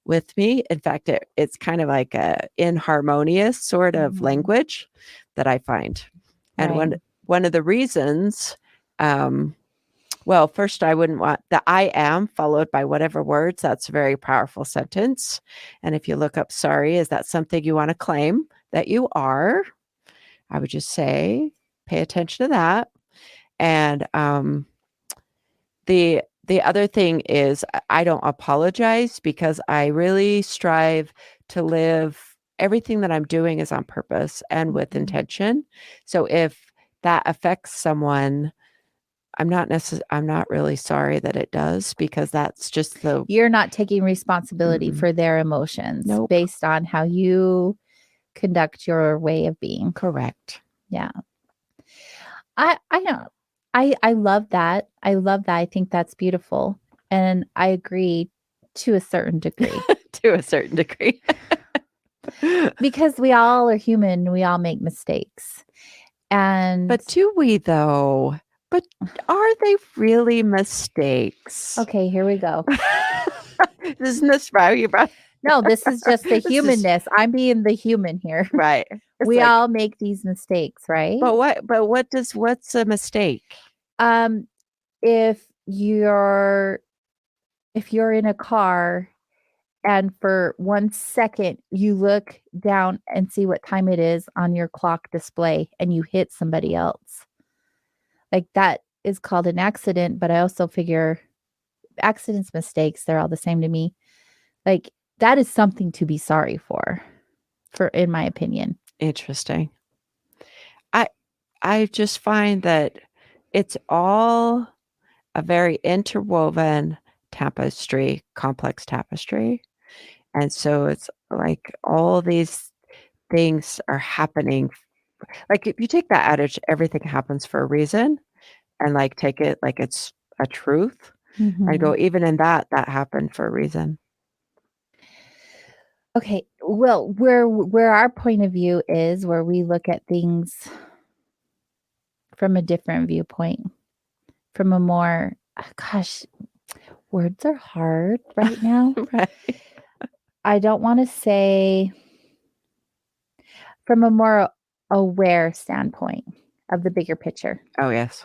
with me. In fact, it's kind of like a inharmonious sort of language that I find. And one of the reasons, well, first, I wouldn't want the I am followed by whatever words. That's a very powerful sentence. And if you look up sorry, is that something you want to claim that you are? I would just say, pay attention to that. And the other thing is I don't apologize because I really strive to live. Everything that I'm doing is on purpose and with intention. So if that affects someone, I'm not really sorry that it does because that's just you're not taking responsibility for their emotions based on how you conduct your way of being. Correct. Yeah. I know. I love that. I love that. I think that's beautiful. And I agree to a certain degree. To a certain degree. Because we all are human. We all make mistakes. But do we though? But are they really mistakes? Okay, here we go. Isn't this right? You brought No, this is just the humanness. I'm being the human here. Right. We all make these mistakes, right? But what's a mistake? If you're in a car and for 1 second you look down and see what time it is on your clock display and you hit somebody else. Like that is called an accident, but I also figure accidents, mistakes, they're all the same to me. Like that is something to be sorry for in my opinion. Interesting. I just find that it's all a very interwoven tapestry, complex tapestry. And so it's like all these things are happening. Like if you take that adage, everything happens for a reason, and like take it like it's a truth. I go, even in that happened for a reason. Okay. Well, where our point of view is, where we look at things from a different viewpoint, from a more, words are hard right now. Right. I don't want to say from a more aware standpoint of the bigger picture. Oh, yes.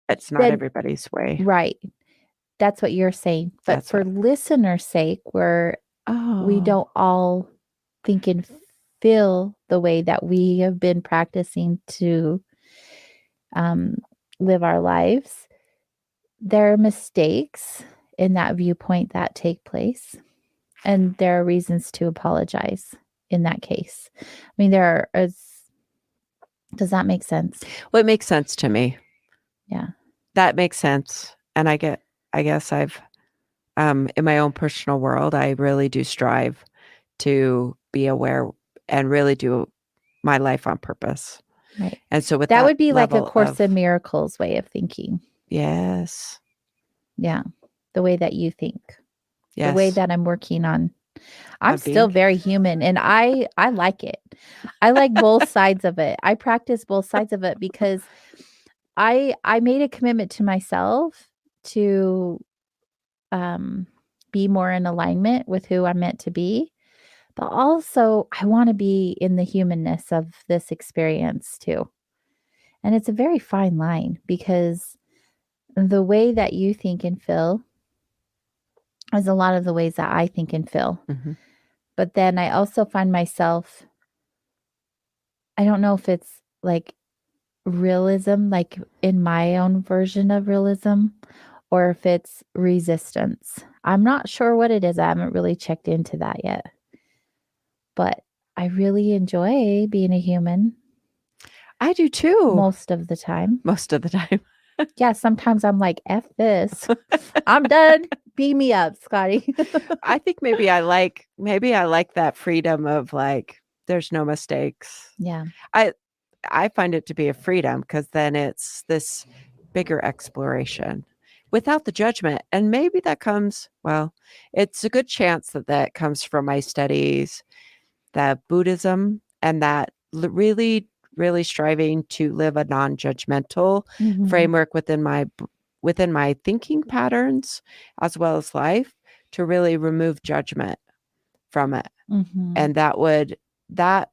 It's not everybody's way. Right. That's what you're saying. But That's for listeners' sake, we don't all think and feel the way that we have been practicing to live our lives. There are mistakes in that viewpoint that take place. And there are reasons to apologize in that case. I mean, does that make sense? Well, it makes sense to me. Yeah. That makes sense. And I guess I've, in my own personal world, I really do strive to be aware and really do my life on purpose. Right. And so with that would be like a Course in Miracles way of thinking. Yes. Yeah. The way that you think. Yes. The way that I'm working on. I'm still very human, and I like it. I like both sides of it. I practice both sides of it because I made a commitment to myself to be more in alignment with who I'm meant to be. But also I want to be in the humanness of this experience too. And it's a very fine line because the way that you think and feel is a lot of the ways that I think and feel. Mm-hmm. But then I also find myself, I don't know if it's like realism, like in my own version of realism, or if it's resistance. I'm not sure what it is. I haven't really checked into that yet. But I really enjoy being a human. I do too. Most of the time. Yeah, sometimes I'm like, F this. I'm done. Beam me up, Scotty. I think maybe I like that freedom of like, there's no mistakes. Yeah. I find it to be a freedom because then it's this bigger exploration without the judgment. And maybe that comes, well, it's a good chance that comes from my studies, that Buddhism, and that really, really striving to live a non-judgmental framework within my thinking patterns, as well as life, to really remove judgment from it. Mm-hmm. And that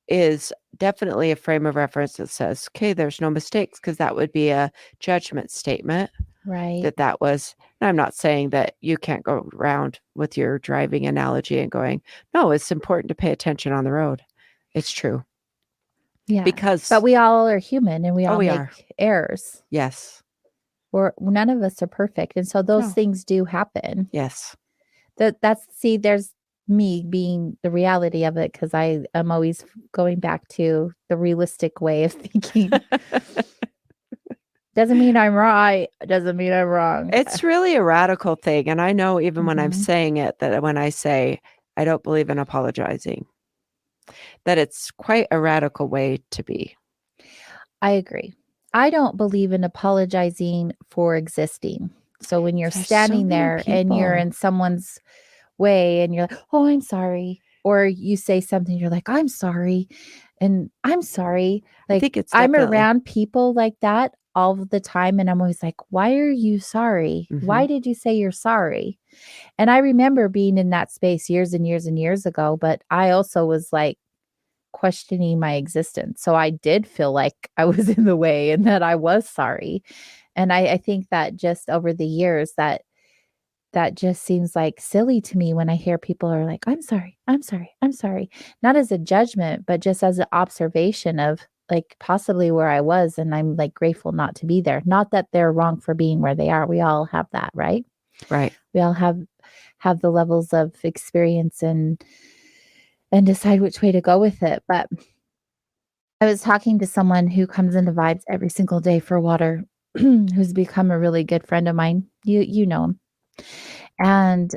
is definitely a frame of reference that says, okay, there's no mistakes, because that would be a judgment statement. Right. That was, and I'm not saying that you can't go around with your driving analogy and going, no, it's important to pay attention on the road. It's true. Yeah. But we all are human and we all make errors. Yes. None of us are perfect. And so those things do happen. Yes. There's me being the reality of it, because I am always going back to the realistic way of thinking. Doesn't mean I'm right. Doesn't mean I'm wrong. It's really a radical thing. And I know even when I'm saying it, that when I say I don't believe in apologizing, that it's quite a radical way to be. I agree. I don't believe in apologizing for existing. So when you're standing there and you're in someone's way and you're like, oh, I'm sorry. Or you say something, you're like, I'm sorry. And I'm sorry. Like, I think I'm around people like that all the time. And I'm always like, why are you sorry? Mm-hmm. Why did you say you're sorry? And I remember being in that space years and years and years ago, but I also was like questioning my existence. So I did feel like I was in the way and that I was sorry. And I think that just over the years that just seems like silly to me when I hear people are like, I'm sorry, I'm sorry, I'm sorry. Not as a judgment, but just as an observation of like possibly where I was. And I'm like grateful not to be there. Not that they're wrong for being where they are. We all have that, right? Right. We all have the levels of experience and decide which way to go with it. But I was talking to someone who comes into Vibes every single day for water, who's become a really good friend of mine. You know him. And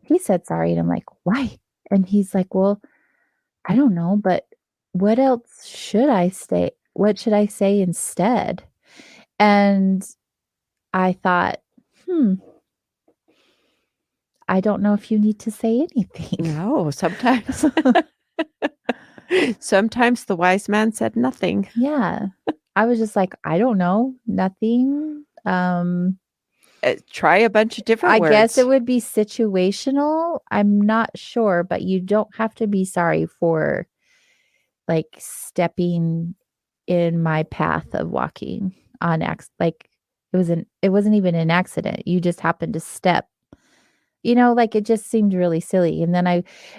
he said sorry. And I'm like, why? And he's like, well, I don't know, but what else should I say? What should I say instead? And I thought, I don't know if you need to say anything. No, sometimes. Sometimes the wise man said nothing. Yeah. I was just like, I don't know, nothing. Try a bunch of different words. I guess it would be situational. I'm not sure, but you don't have to be sorry for like stepping in my path of walking on like it wasn't even an accident. You just happened to step. You know, like it just seemed really silly. And then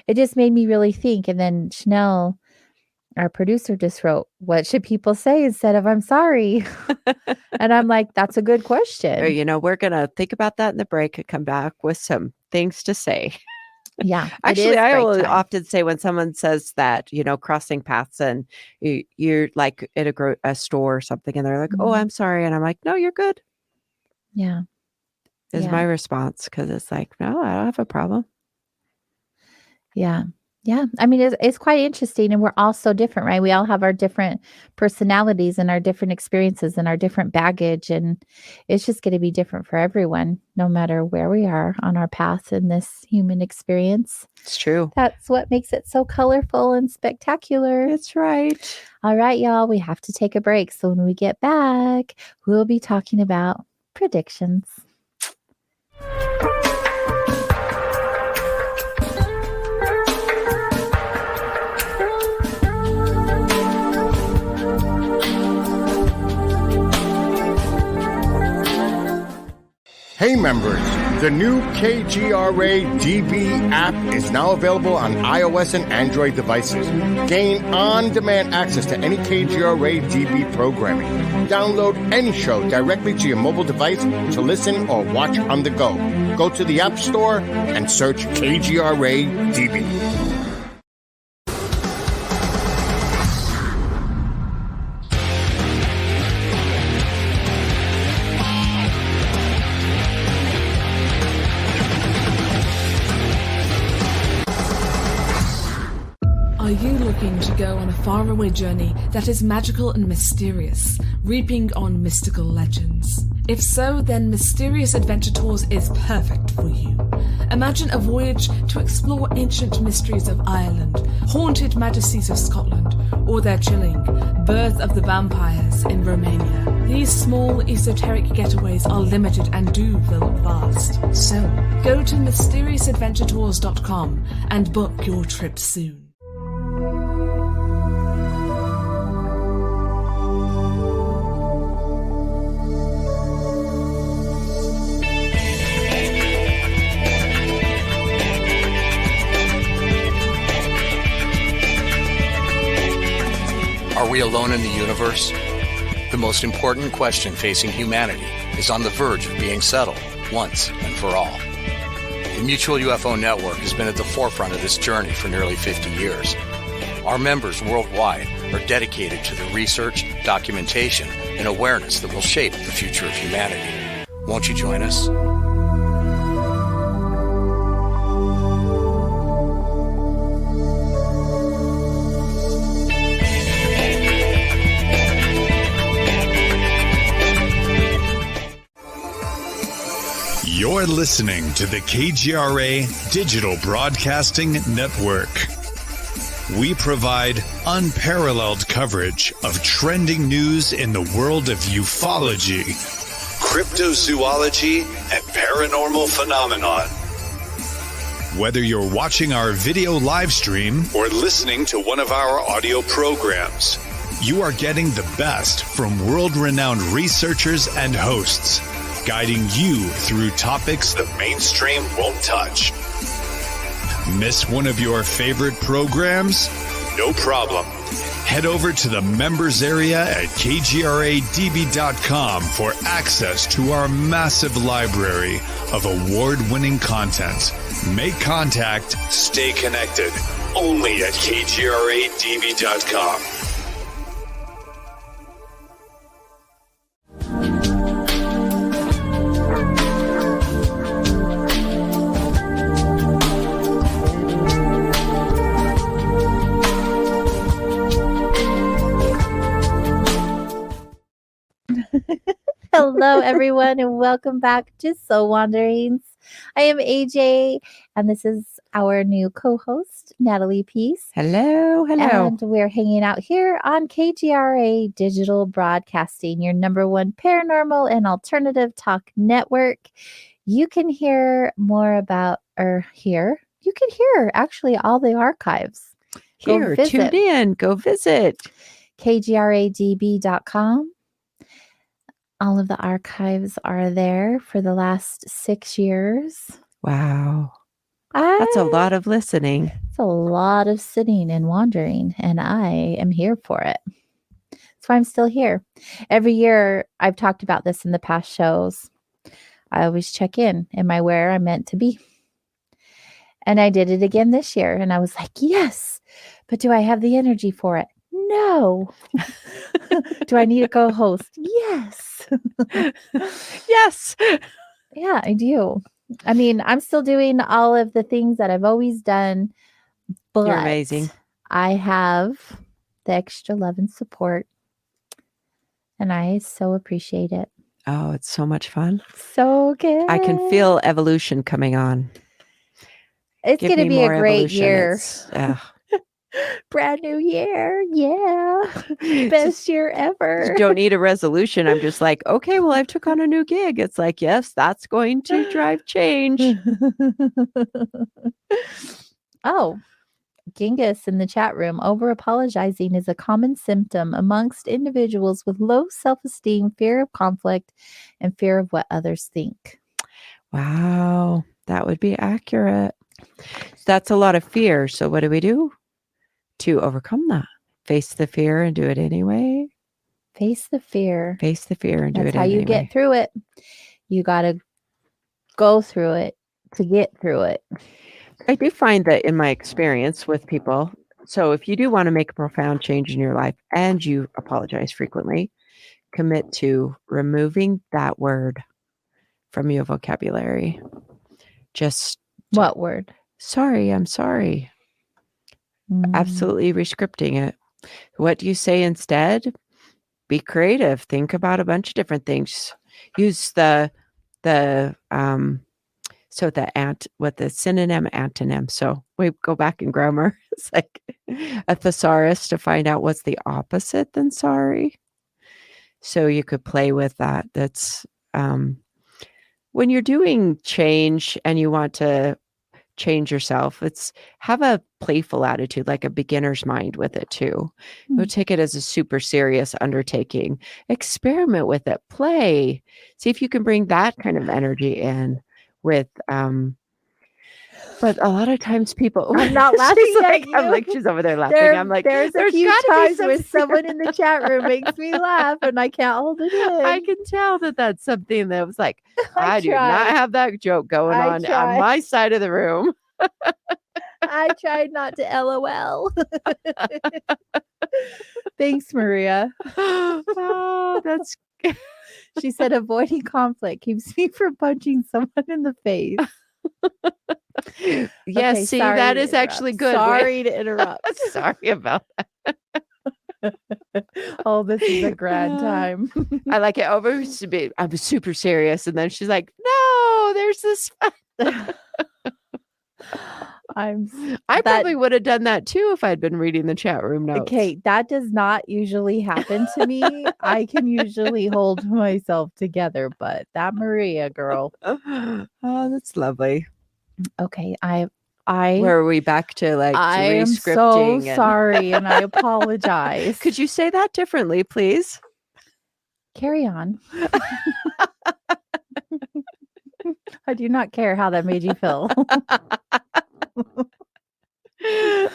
it just made me really think. And then Chanel, our producer, just wrote, what should people say instead of I'm sorry? And I'm like, that's a good question. You know, we're going to think about that in the break and come back with some things to say. Yeah. Actually, I will often say when someone says that, crossing paths and you're like at a store or something and they're like, oh, I'm sorry. And I'm like, no, you're good. Yeah. Is my response, because it's like, no, I don't have a problem. Yeah. Yeah. I mean, it's quite interesting. And we're all so different, right? We all have our different personalities and our different experiences and our different baggage. And it's just going to be different for everyone, no matter where we are on our path in this human experience. It's true. That's what makes it so colorful and spectacular. That's right. All right, y'all, we have to take a break. So when we get back, we'll be talking about predictions. Hey members, the new KGRA DB app is now available on iOS and Android devices. Gain on-demand access to any KGRA DB programming. Download any show directly to your mobile device to listen or watch on the go. Go to the App Store and search KGRA DB. Are you looking to go on a faraway journey that is magical and mysterious, reaping on mystical legends? If so, then Mysterious Adventure Tours is perfect for you. Imagine a voyage to explore ancient mysteries of Ireland, haunted majesties of Scotland, or their chilling Birth of the Vampires in Romania. These small, esoteric getaways are limited and do fill fast. So, go to MysteriousAdventureTours.com and book your trip soon. Are we alone in the universe? The most important question facing humanity is on the verge of being settled once and for all. The Mutual UFO Network has been at the forefront of this journey for nearly 50 years. Our members worldwide are dedicated to the research, documentation, and awareness that will shape the future of humanity. Won't you join us? You're listening to the KGRA Digital Broadcasting Network. We provide unparalleled coverage of trending news in the world of ufology, cryptozoology, and paranormal phenomenon. Whether you're watching our video live stream or listening to one of our audio programs, you are getting the best from world-renowned researchers and hosts, guiding you through topics the mainstream won't touch. Miss one of your favorite programs? No problem. Head over to the members area at kgradb.com for access to our massive library of award-winning content. Make contact, stay connected, only at kgradb.com. Hello, everyone, and welcome back to Soul Wanderings. I am AJ, and this is our new co-host, Natalie Peace. Hello. And we're hanging out here on KGRA Digital Broadcasting, your #1 paranormal and alternative talk network. You can hear more about, you can hear actually all the archives. Here, tune in, go visit kgradb.com. All of the archives are there for the last 6 years. Wow. That's a lot of listening. It's a lot of sitting and wandering, and I am here for it. That's why I'm still here. Every year, I've talked about this in the past shows. I always check in. Am I where I'm meant to be? And I did it again this year. And I was like, yes, but do I have the energy for it? No. Do I need a co-host? Yes. Yes. Yeah, I do. I mean, I'm still doing all of the things that I've always done, but You're amazing. I have the extra love and support, and I so appreciate it. Oh, it's so much fun. So good. I can feel evolution coming on. It's going to be a great evolution. year. Brand new year. Yeah. Best year ever. Don't need a resolution. I'm just like, okay, well, I took on a new gig. It's like, yes, that's going to drive change. Oh, Genghis in the chat room. Over apologizing is a common symptom amongst individuals with low self-esteem, fear of conflict, and fear of what others think. Wow. That would be accurate. That's a lot of fear. So what do we do to overcome that? Face the fear and do it anyway. Face the fear. Face the fear and do it anyway. That's how you get through it. You got to go through it to get through it. I do find that in my experience with people, so if you do want to make a profound change in your life and you apologize frequently, commit to removing that word from your vocabulary. Just what word? Sorry, I'm sorry. Absolutely rescripting it. What do you say instead? Be creative. Think about a bunch of different things. Use the synonym antonym. So we go back in grammar. It's like a thesaurus to find out what's the opposite than sorry. So you could play with that. That's when you're doing change and you want to change yourself, it's have a playful attitude, like a beginner's mind with it too. Don't take it as a super serious undertaking. Experiment with it. Play. See if you can bring that kind of energy in with but a lot of times people I'm not laughing at you. I'm like, she's over there laughing. I'm like, there's a few times where someone in the chat room makes me laugh and I can't hold it in. I can tell that that's something that was like, I do not have that joke going on my side of the room. I tried not to LOL. Thanks, Maria. Oh, that's she said avoiding conflict keeps me from punching someone in the face. Yes, okay, see, that is actually good. Sorry to interrupt. Sorry about that. Oh, this is a grand time. I like it. I'm super serious. And then she's like, no, there's this. I probably would have done that too if I'd been reading the chat room notes. Okay, that does not usually happen to me. I can usually hold myself together, but that Maria girl. Oh, that's lovely. Okay, where are we back to like I am so sorry and I apologize. Could you say that differently, please? Carry on. I do not care how that made you feel.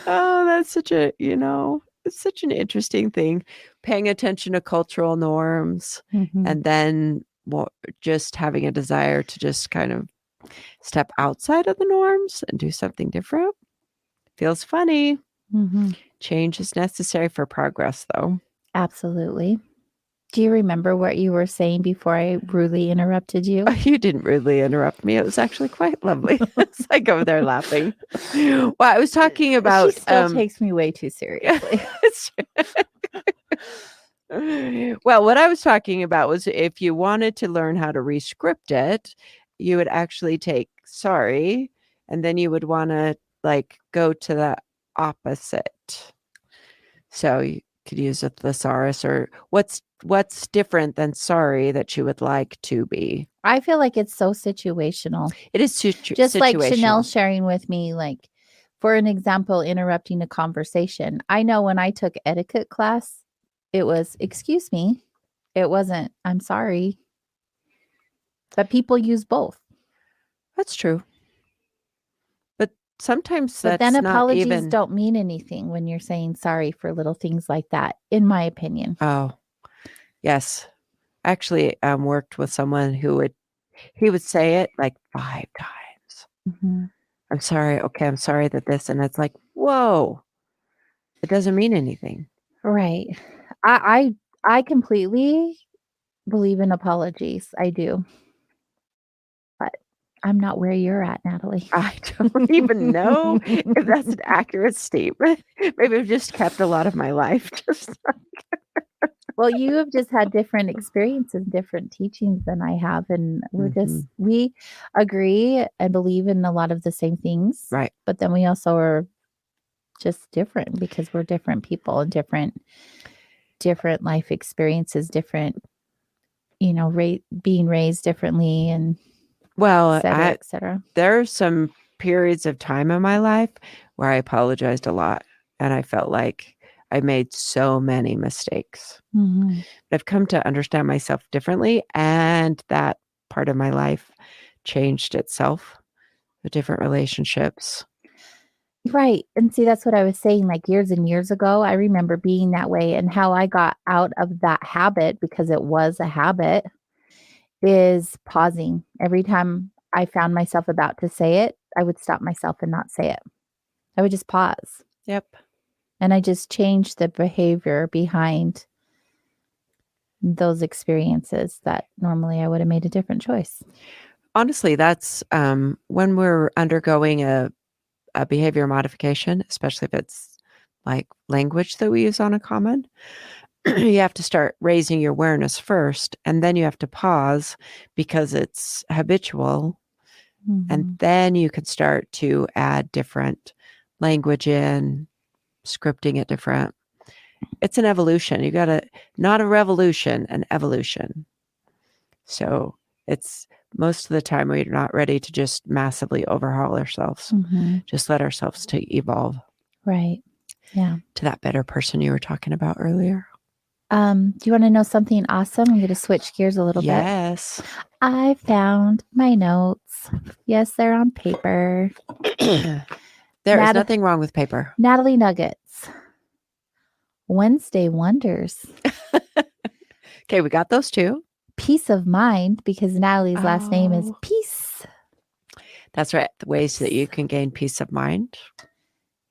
Oh, that's such it's such an interesting thing. Paying attention to cultural norms and then just having a desire to just kind of step outside of the norms and do something different. Feels funny. Change is necessary for progress, though. Absolutely. Do you remember what you were saying before I rudely interrupted you? You didn't rudely interrupt me. It was actually quite lovely. It's like over there laughing. Well, I was talking about... She still takes me way too seriously. Well, what I was talking about was if you wanted to learn how to rescript it, you would actually take sorry, and then you would want to like go to the opposite. So you could use a thesaurus or what's different than sorry that you would like to be. I feel like it's so situational. It is just like Chanel sharing with me, like, for an example, interrupting a conversation. I know when I took etiquette class, it was, excuse me. It wasn't, I'm sorry. But people use both. That's true. But sometimes but then apologies don't mean anything when you're saying sorry for little things like that, in my opinion. Oh, yes. I actually worked with someone who would say it like 5 times. I'm sorry. Okay, I'm sorry that this, and it's like, whoa, it doesn't mean anything. Right. I completely believe in apologies. I do. But I'm not where you're at, Natalie. I don't even know if that's an accurate statement. Maybe I've just kept a lot of my life. Well, you have just had different experiences, different teachings than I have. And we agree and believe in a lot of the same things. Right. But then we also are just different because we're different people and different life experiences, different, being raised differently and et cetera. There are some periods of time in my life where I apologized a lot and I felt like I made so many mistakes. Mm-hmm. But I've come to understand myself differently, and that part of my life changed itself with different relationships. Right. And see, that's what I was saying, like years and years ago, I remember being that way, and how I got out of that habit, because it was a habit, is pausing. Every time I found myself about to say it, I would stop myself and not say it. I would just pause. Yep. And I just changed the behavior behind those experiences that normally I would have made a different choice. Honestly, that's when we're undergoing a behavior modification, especially if it's like language that we use on a common, you have to start raising your awareness first, and then you have to pause because it's habitual. Mm-hmm. And then you can start to add different language in, scripting it different. It's an evolution. You got to, not a revolution, an evolution. So it's most of the time we're not ready to just massively overhaul ourselves. Mm-hmm. Just let ourselves to evolve. Right. Yeah. To that better person you were talking about earlier. Do you want to know something awesome? I'm going to switch gears a little bit. Yes. I found my notes. Yes, they're on paper. There is nothing wrong with paper. Natalie Nuggets. Wednesday Wonders. Okay, we got those two. Peace of Mind, because Natalie's last name is Peace. That's right. The ways that you can gain peace of mind.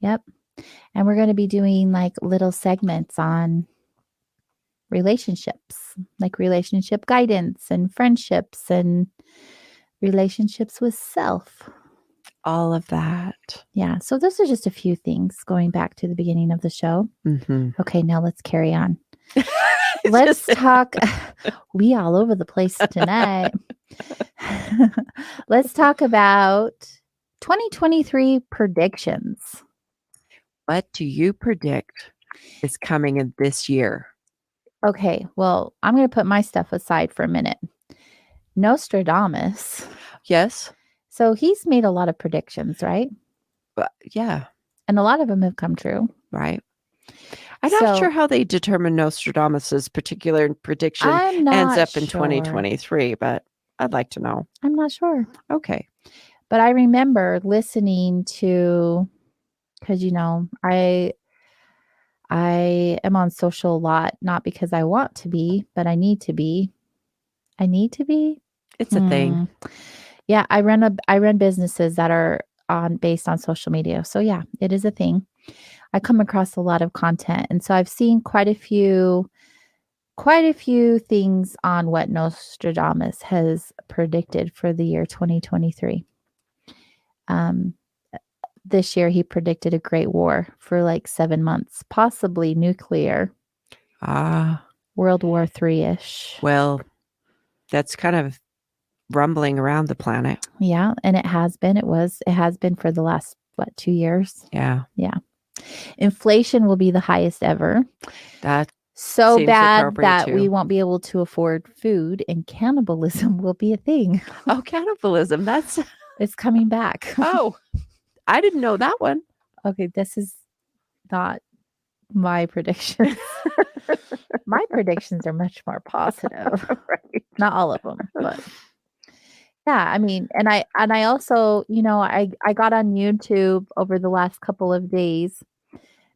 Yep. And we're going to be doing like little segments on relationships, like relationship guidance and friendships and relationships with self. All of that. Yeah. So those are just a few things going back to the beginning of the show. Mm-hmm. Okay, now let's carry on. Let's talk. We all over the place tonight. Let's talk about 2023 predictions. What do you predict is coming in this year? Okay, well, I'm going to put my stuff aside for a minute. Nostradamus. Yes. So he's made a lot of predictions, right? Yeah. And a lot of them have come true. Right. I'm not sure how they determine Nostradamus's particular prediction ends up in 2023, but I'd like to know. I'm not sure. Okay. But I remember listening to, because, I am on social a lot, not because I want to be, but I need to be. I need to be. It's a thing. Yeah, I run businesses that are based on social media. So yeah, it is a thing. I come across a lot of content, and so I've seen quite a few things on what Nostradamus has predicted for the year 2023. This year he predicted a great war for like 7 months, possibly nuclear. World War III-ish. Well, that's kind of rumbling around the planet. Yeah, and it has been. It has been for the last 2 years. Yeah. Yeah. Inflation will be the highest ever. That so bad that we won't be able to afford food, and cannibalism will be a thing. Oh, cannibalism. It's coming back. Oh, I didn't know that one. Okay, this is not my predictions. My predictions are much more positive. Right. Not all of them, but yeah, I mean, and I also, I got on YouTube over the last couple of days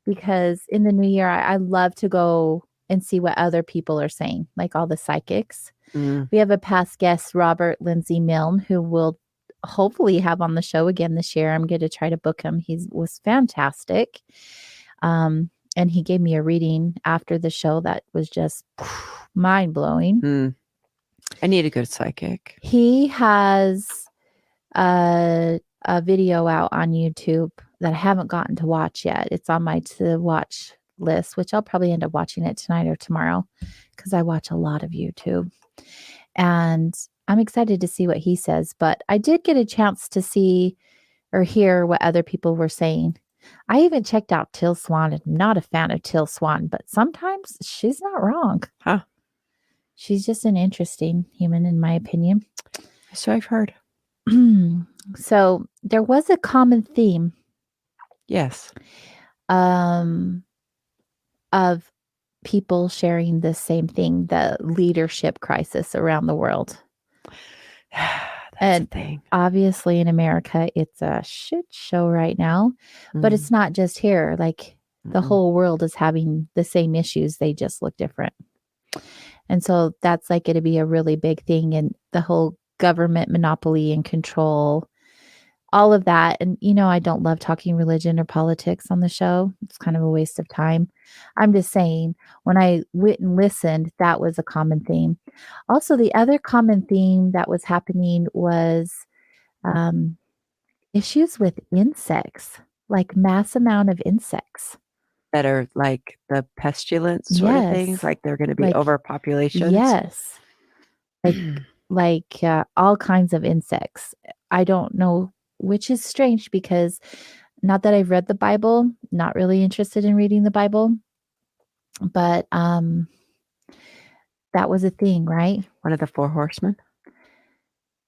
because in the new year, I love to go and see what other people are saying, like all the psychics. We have a past guest, Robert Lindsay Milne, who will hopefully have on the show again this year. I'm going to try to book him. He was fantastic. And he gave me a reading after the show that was just mind blowing. I need a good psychic. He has a video out on YouTube that I haven't gotten to watch yet. It's on my to watch list, which I'll probably end up watching it tonight or tomorrow because I watch a lot of YouTube. And I'm excited to see what he says. But I did get a chance to see or hear what other people were saying. I even checked out Teal Swan. I'm not a fan of Teal Swan, but sometimes she's not wrong. Huh. She's just an interesting human, in my opinion. So I've heard. So there was a common theme. Yes. Of people sharing the same thing, the leadership crisis around the world. That's the thing. Obviously in America, it's a shit show right now, but it's not just here. Like the whole world is having the same issues. They just look different. And so that's like going to be a really big thing. And the whole government monopoly and control, all of that. And, I don't love talking religion or politics on the show. It's kind of a waste of time. I'm just saying, when I went and listened, that was a common theme. Also, the other common theme that was happening was issues with insects, like mass amount of insects. That are like the pestilence sort of things, like they're going to be overpopulations. Yes. Like all kinds of insects. I don't know, which is strange because not that I've read the Bible, not really interested in reading the Bible, but that was a thing, right? One of the 4 horsemen.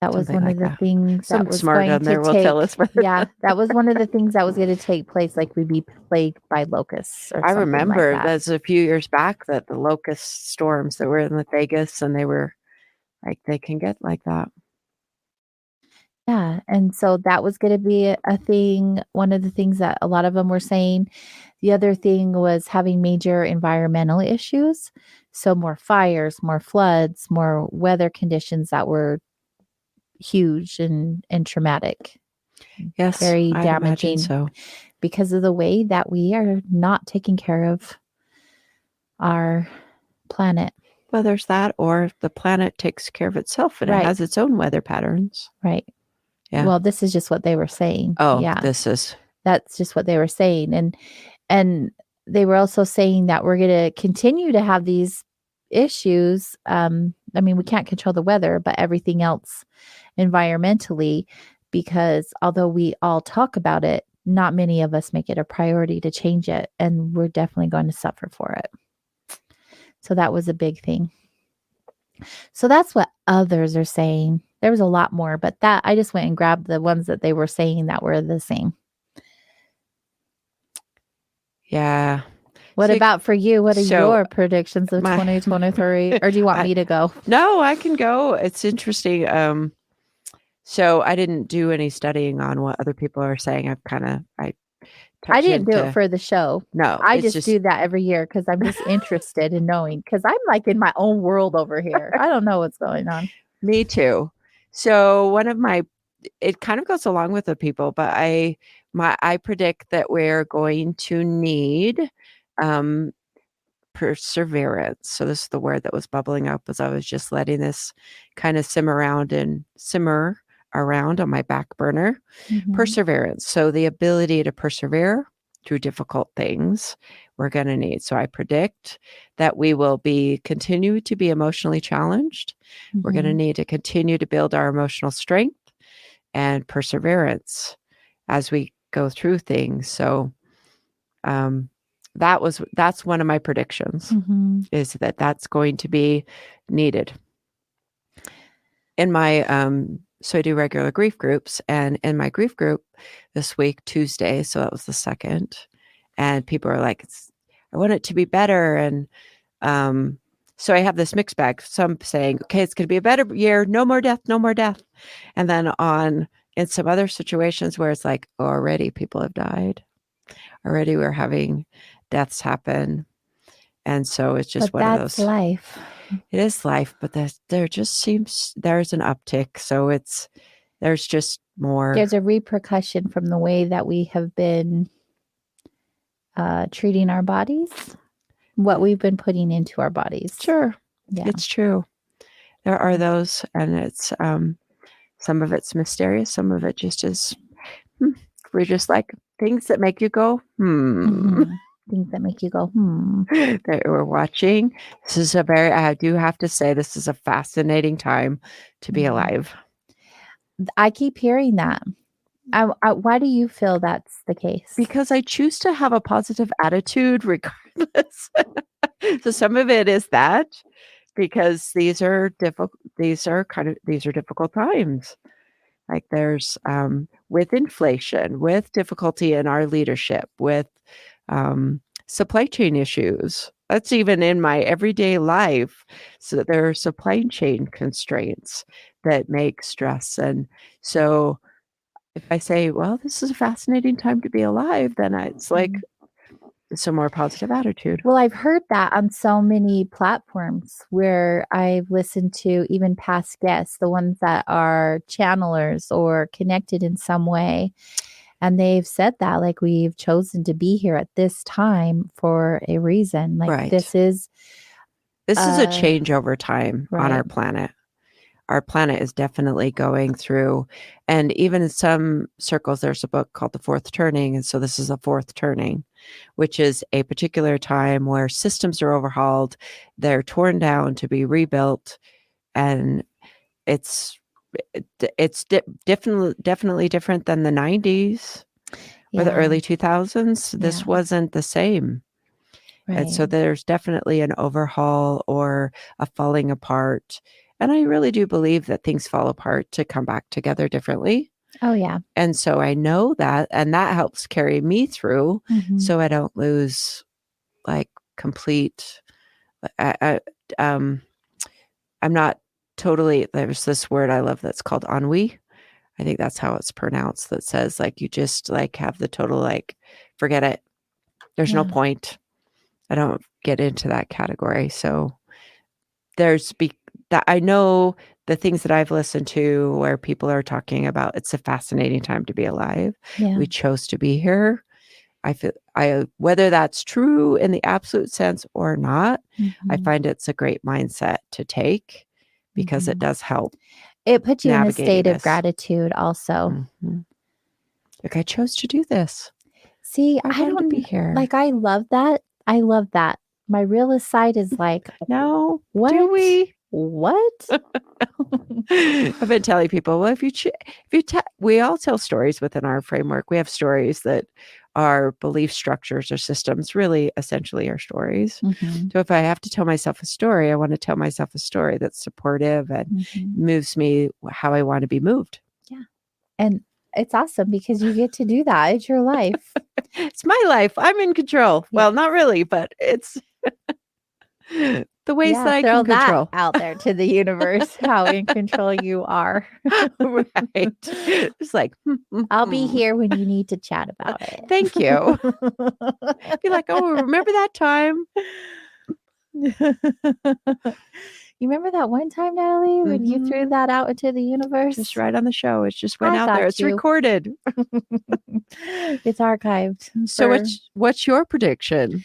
That was one of the things that was smart going on there to will take. tell us. Yeah, that was one of the things that was going to take place. Like we'd be plagued by locusts. Or I something remember like that. there's a few years back that the locust storms that were in Vegas, and they were like, they can get like that. Yeah, and so that was going to be a thing. One of the things that a lot of them were saying. The other thing was having major environmental issues. So more fires, more floods, more weather conditions that were huge and traumatic. Yes, very I'd damaging. So because of the way that we are not taking care of our planet. Well, there's that, or the planet takes care of itself and it has its own weather patterns. Right. Yeah. Well, this is just what they were saying. Oh, yeah. That's just what they were saying. And they were also saying that we're going to continue to have these issues. I mean, we can't control the weather, but everything else environmentally, because although we all talk about it, not many of us make it a priority to change it. And we're definitely going to suffer for it. So that was a big thing. So that's what others are saying. There was a lot more, but that I just went and grabbed the ones that they were saying that were the same. Yeah. What about for you? What are your predictions of 2023? Or do you want me to go? No, I can go. It's interesting. So I didn't do any studying on what other people are saying. I didn't do it for the show. No, I just do that every year because I'm just interested in knowing, because I'm like in my own world over here. I don't know what's going on. Me too. So it kind of goes along with the people, but I predict that we're going to need perseverance. So this is the word that was bubbling up as I was just letting this kind of simmer around on my back burner. Mm-hmm. Perseverance. So the ability to persevere through difficult things we're going to need. So I predict that we will continue to be emotionally challenged. Mm-hmm. We're going to need to continue to build our emotional strength and perseverance as we go through things. So that's one of my predictions, mm-hmm. is that's going to be needed. In my so I do regular grief groups, and in my grief group this week, Tuesday, so that was the 2nd, and people are like, I want it to be better. And so I have this mixed bag. Some saying, okay, it's going to be a better year. No more death, no more death. And then in some other situations where it's like, already people have died. Already we're having deaths happen. And so it's just one of those. That's life. It is life, but there just seems there's an uptick. So it's there's just more. There's a repercussion from the way that we have been treating our bodies, what we've been putting into our bodies. Sure. Yeah. It's true. There are those, and it's some of it's mysterious, some of it just is we're just like things that make you go, Things that make you go, that we're watching. This is I do have to say, this is a fascinating time to be alive. I keep hearing that. Why do you feel that's the case? Because I choose to have a positive attitude regardless. So some of it is that, because these are difficult times. Like there's with inflation, with difficulty in our leadership, with supply chain issues. That's even in my everyday life. So there are supply chain constraints that make stress. And so if I say, well, this is a fascinating time to be alive, then it's like it's a more positive attitude. Well, I've heard that on so many platforms where I've listened to even past guests, the ones that are channelers or connected in some way. And they've said that, like, we've chosen to be here at this time for a reason. Like, Right. this is a changeover time on our right. planet. Our planet is definitely going through, and even in some circles, there's a book called The Fourth Turning. And so this is a fourth turning, which is a particular time where systems are overhauled, they're torn down to be rebuilt. And it's definitely different than the 90s or the early 2000s. This wasn't the same. Right. And so there's definitely an overhaul or a falling apart. And I really do believe that things fall apart to come back together differently. Oh, yeah. And so I know that, and that helps carry me through so I don't lose like complete, I'm not totally, there's this word I love that's called ennui. I think that's how it's pronounced, that says like, you just like have the total, like, forget it. There's no point. I don't get into that category. So there's that I know the things that I've listened to where people are talking about, it's a fascinating time to be alive. Yeah. We chose to be here. I feel whether that's true in the absolute sense or not, I find it's a great mindset to take because it does help. It puts you in a state of gratitude also. Like, I chose to do this. See, I wanted to be here. Like, I love that. I love that. My realist side is like, no, what? Do we? What? I've been telling people, well, we all tell stories within our framework. We have stories that are belief structures or systems, really essentially are stories. So if I have to tell myself a story, I want to tell myself a story that's supportive and moves me how I want to be moved. Yeah. And it's awesome because you get to do that. It's your life. It's my life. I'm in control. Yeah. Well, not really, but it's the ways that I can control. That out there to the universe, how in control you are. Right. It's like, I'll be here when you need to chat about it. Thank you. Be like, oh, remember that time? You remember that one time, Natalie, when you threw that out into the universe? Just right on the show. It just went out there. It's recorded. It's archived. So what's your prediction?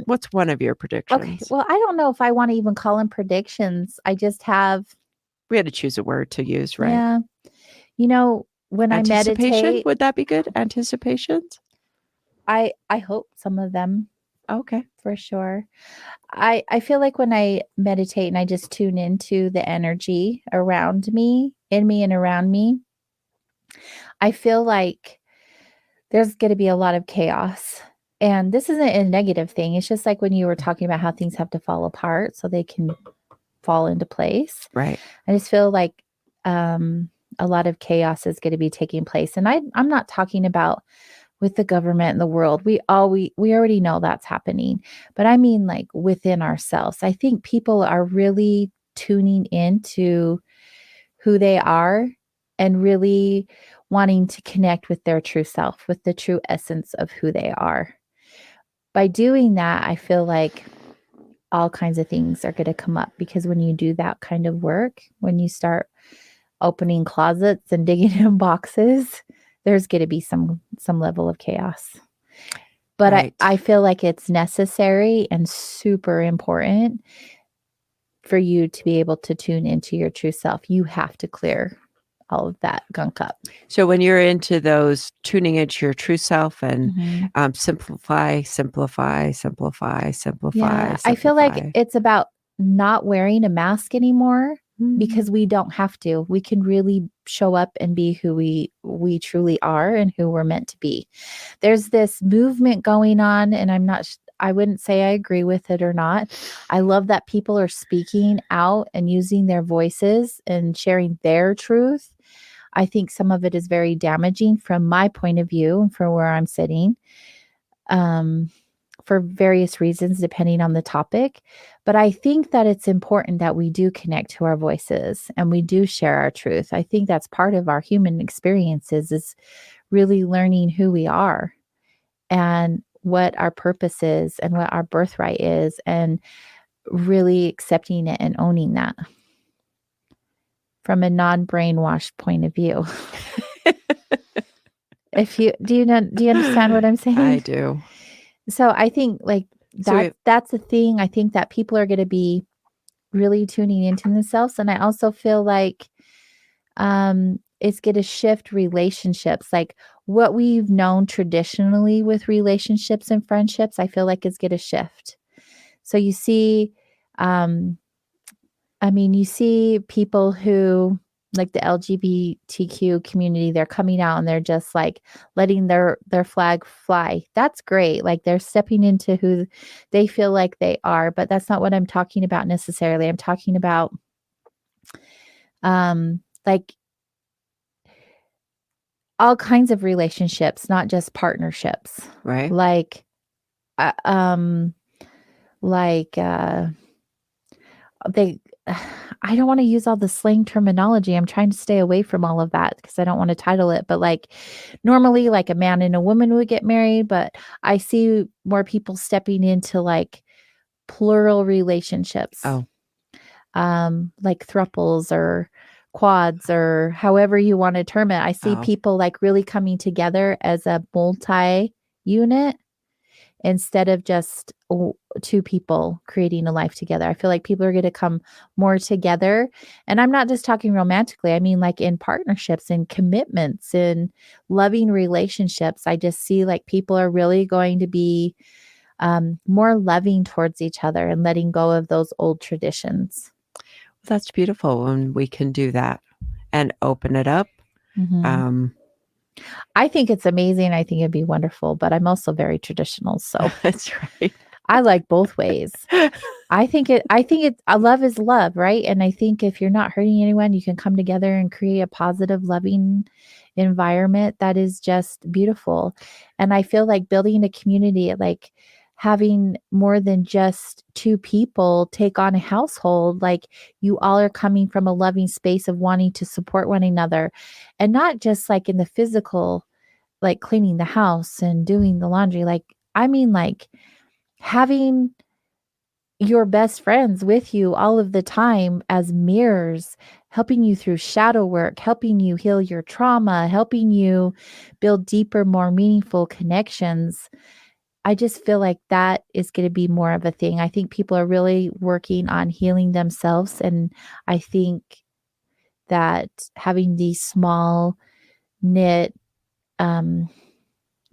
What's one of your predictions? Okay. Well, I don't know if I want to even call them predictions. I just have. We had to choose a word to use, right? Yeah. You know, when I meditate. Would that be good? Anticipations? I hope some of them. Okay. For sure. I feel like when I meditate and I just tune into the energy around me, in me and around me, I feel like there's going to be a lot of chaos. And this isn't a negative thing. It's just like when you were talking about how things have to fall apart so they can fall into place. Right. I just feel like a lot of chaos is going to be taking place. And I'm not talking about with the government and the world. We already know that's happening. But I mean, like, within ourselves. I think people are really tuning into who they are and really wanting to connect with their true self, with the true essence of who they are. By doing that, I feel like all kinds of things are going to come up, because when you do that kind of work, when you start opening closets and digging in boxes, there's going to be some level of chaos. But Right. I feel like it's necessary and super important for you to be able to tune into your true self. You have to clear all of that gunk up. So when you're into those tuning into your true self and Mm-hmm. simplify. Yeah, I feel like it's about not wearing a mask anymore because we don't have to. We can really show up and be who we truly are and who we're meant to be. There's this movement going on, and I wouldn't say I agree with it or not. I love that people are speaking out and using their voices and sharing their truth. I think some of it is very damaging from my point of view and for where I'm sitting, for various reasons, depending on the topic. But I think that it's important that we do connect to our voices and we do share our truth. I think that's part of our human experiences, is really learning who we are and what our purpose is and what our birthright is, and really accepting it and owning that from a non-brainwashed point of view. Do you understand what I'm saying? I do. So I think like that's the thing. I think that people are going to be really tuning into themselves. And I also feel like it's going to shift relationships. Like what we've known traditionally with relationships and friendships, I feel like is going to shift. So you see, you see people who, like the LGBTQ community, they're coming out and they're just like letting their flag fly. That's great. Like they're stepping into who they feel like they are, but that's not what I'm talking about necessarily. I'm talking about like all kinds of relationships, not just partnerships. Right. I don't want to use all the slang terminology. I'm trying to stay away from all of that because I don't want to title it. But like normally like a man and a woman would get married, but I see more people stepping into like plural relationships. Oh. Like thruples or quads or however you want to term it. I see people like really coming together as a multi-unit instead of just two people creating a life together. I feel like people are going to come more together. And I'm not just talking romantically. I mean, like in partnerships and commitments and loving relationships. I just see like people are really going to be more loving towards each other and letting go of those old traditions. That's beautiful when we can do that and open it up. Mm-hmm. I think it's amazing. I think it'd be wonderful, but I'm also very traditional. So that's right. I like both ways. I think love is love, right? And I think if you're not hurting anyone, you can come together and create a positive, loving environment that is just beautiful. And I feel like building a community, like having more than just two people take on a household, like you all are coming from a loving space of wanting to support one another, and not just like in the physical, like cleaning the house and doing the laundry. Like, I mean, like having your best friends with you all of the time as mirrors, helping you through shadow work, helping you heal your trauma, helping you build deeper, more meaningful connections. I just feel like that is going to be more of a thing. I think people are really working on healing themselves. And I think that having these small knit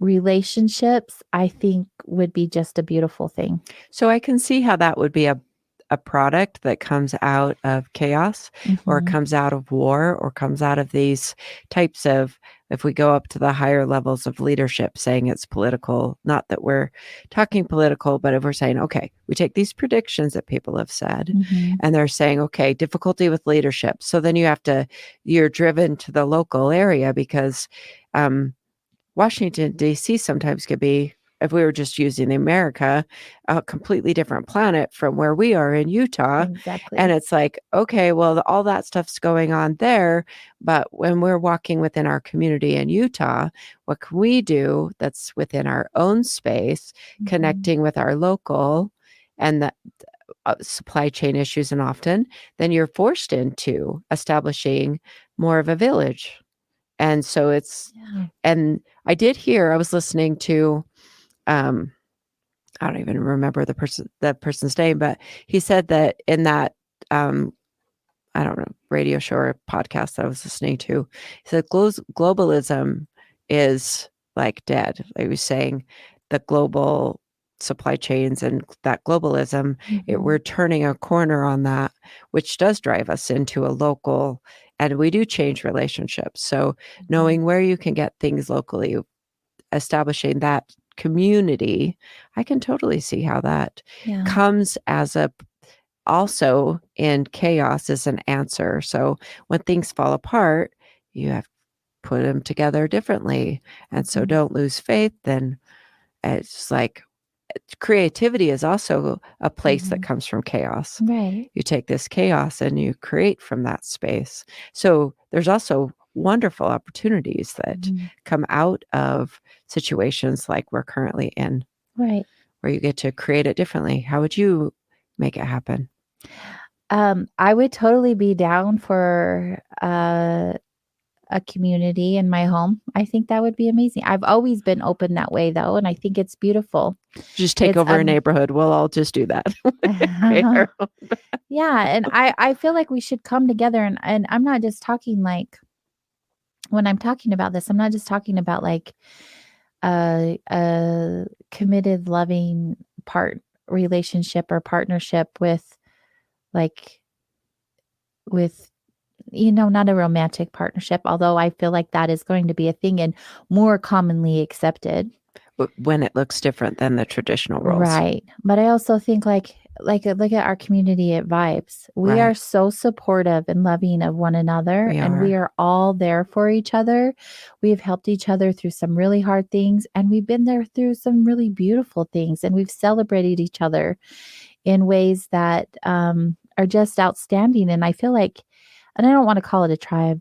relationships, I think would be just a beautiful thing. So I can see how that would be a product that comes out of chaos, or comes out of war, or comes out of these types of, if we go up to the higher levels of leadership, saying it's political, not that we're talking political, but if we're saying, okay, we take these predictions that people have said, and they're saying, okay, difficulty with leadership. So then you're driven to the local area because Washington, D.C. sometimes could be, if we were just using America, a completely different planet from where we are in Utah. Exactly. And it's like, okay, well, all that stuff's going on there. But when we're walking within our community in Utah, what can we do that's within our own space, connecting with our local, and supply chain issues, and often then you're forced into establishing more of a village. And so and I was listening to, I don't even remember that person's name, but he said that in that, I don't know, radio show or podcast that I was listening to, he said globalism is like dead. He was saying the global supply chains and that globalism, we're turning a corner on that, which does drive us into a local, and we do change relationships. So knowing where you can get things locally, establishing that community, I can totally see how that comes as also in chaos as an answer. So when things fall apart, you have to put them together differently. And so don't lose faith. Then it's like creativity is also a place that comes from chaos. Right. You take this chaos and you create from that space. So there's also wonderful opportunities that come out of situations like we're currently in. Right. Where you get to create it differently. How would you make it happen? I would totally be down for a community in my home. I think that would be amazing. I've always been open that way, though, and I think it's beautiful. Just take over a neighborhood. We'll all just do that. Yeah, and I feel like we should come together, and I'm not just talking like, when I'm talking about this, I'm not just talking about like a committed, loving relationship or partnership with not a romantic partnership, although I feel like that is going to be a thing and more commonly accepted when it looks different than the traditional roles. Right. But I also think like look at our community at Vibes. We are so supportive and loving of one another, and we are all there for each other. We've helped each other through some really hard things, and we've been there through some really beautiful things, and we've celebrated each other in ways that are just outstanding. And I feel like, and I don't want to call it a tribe,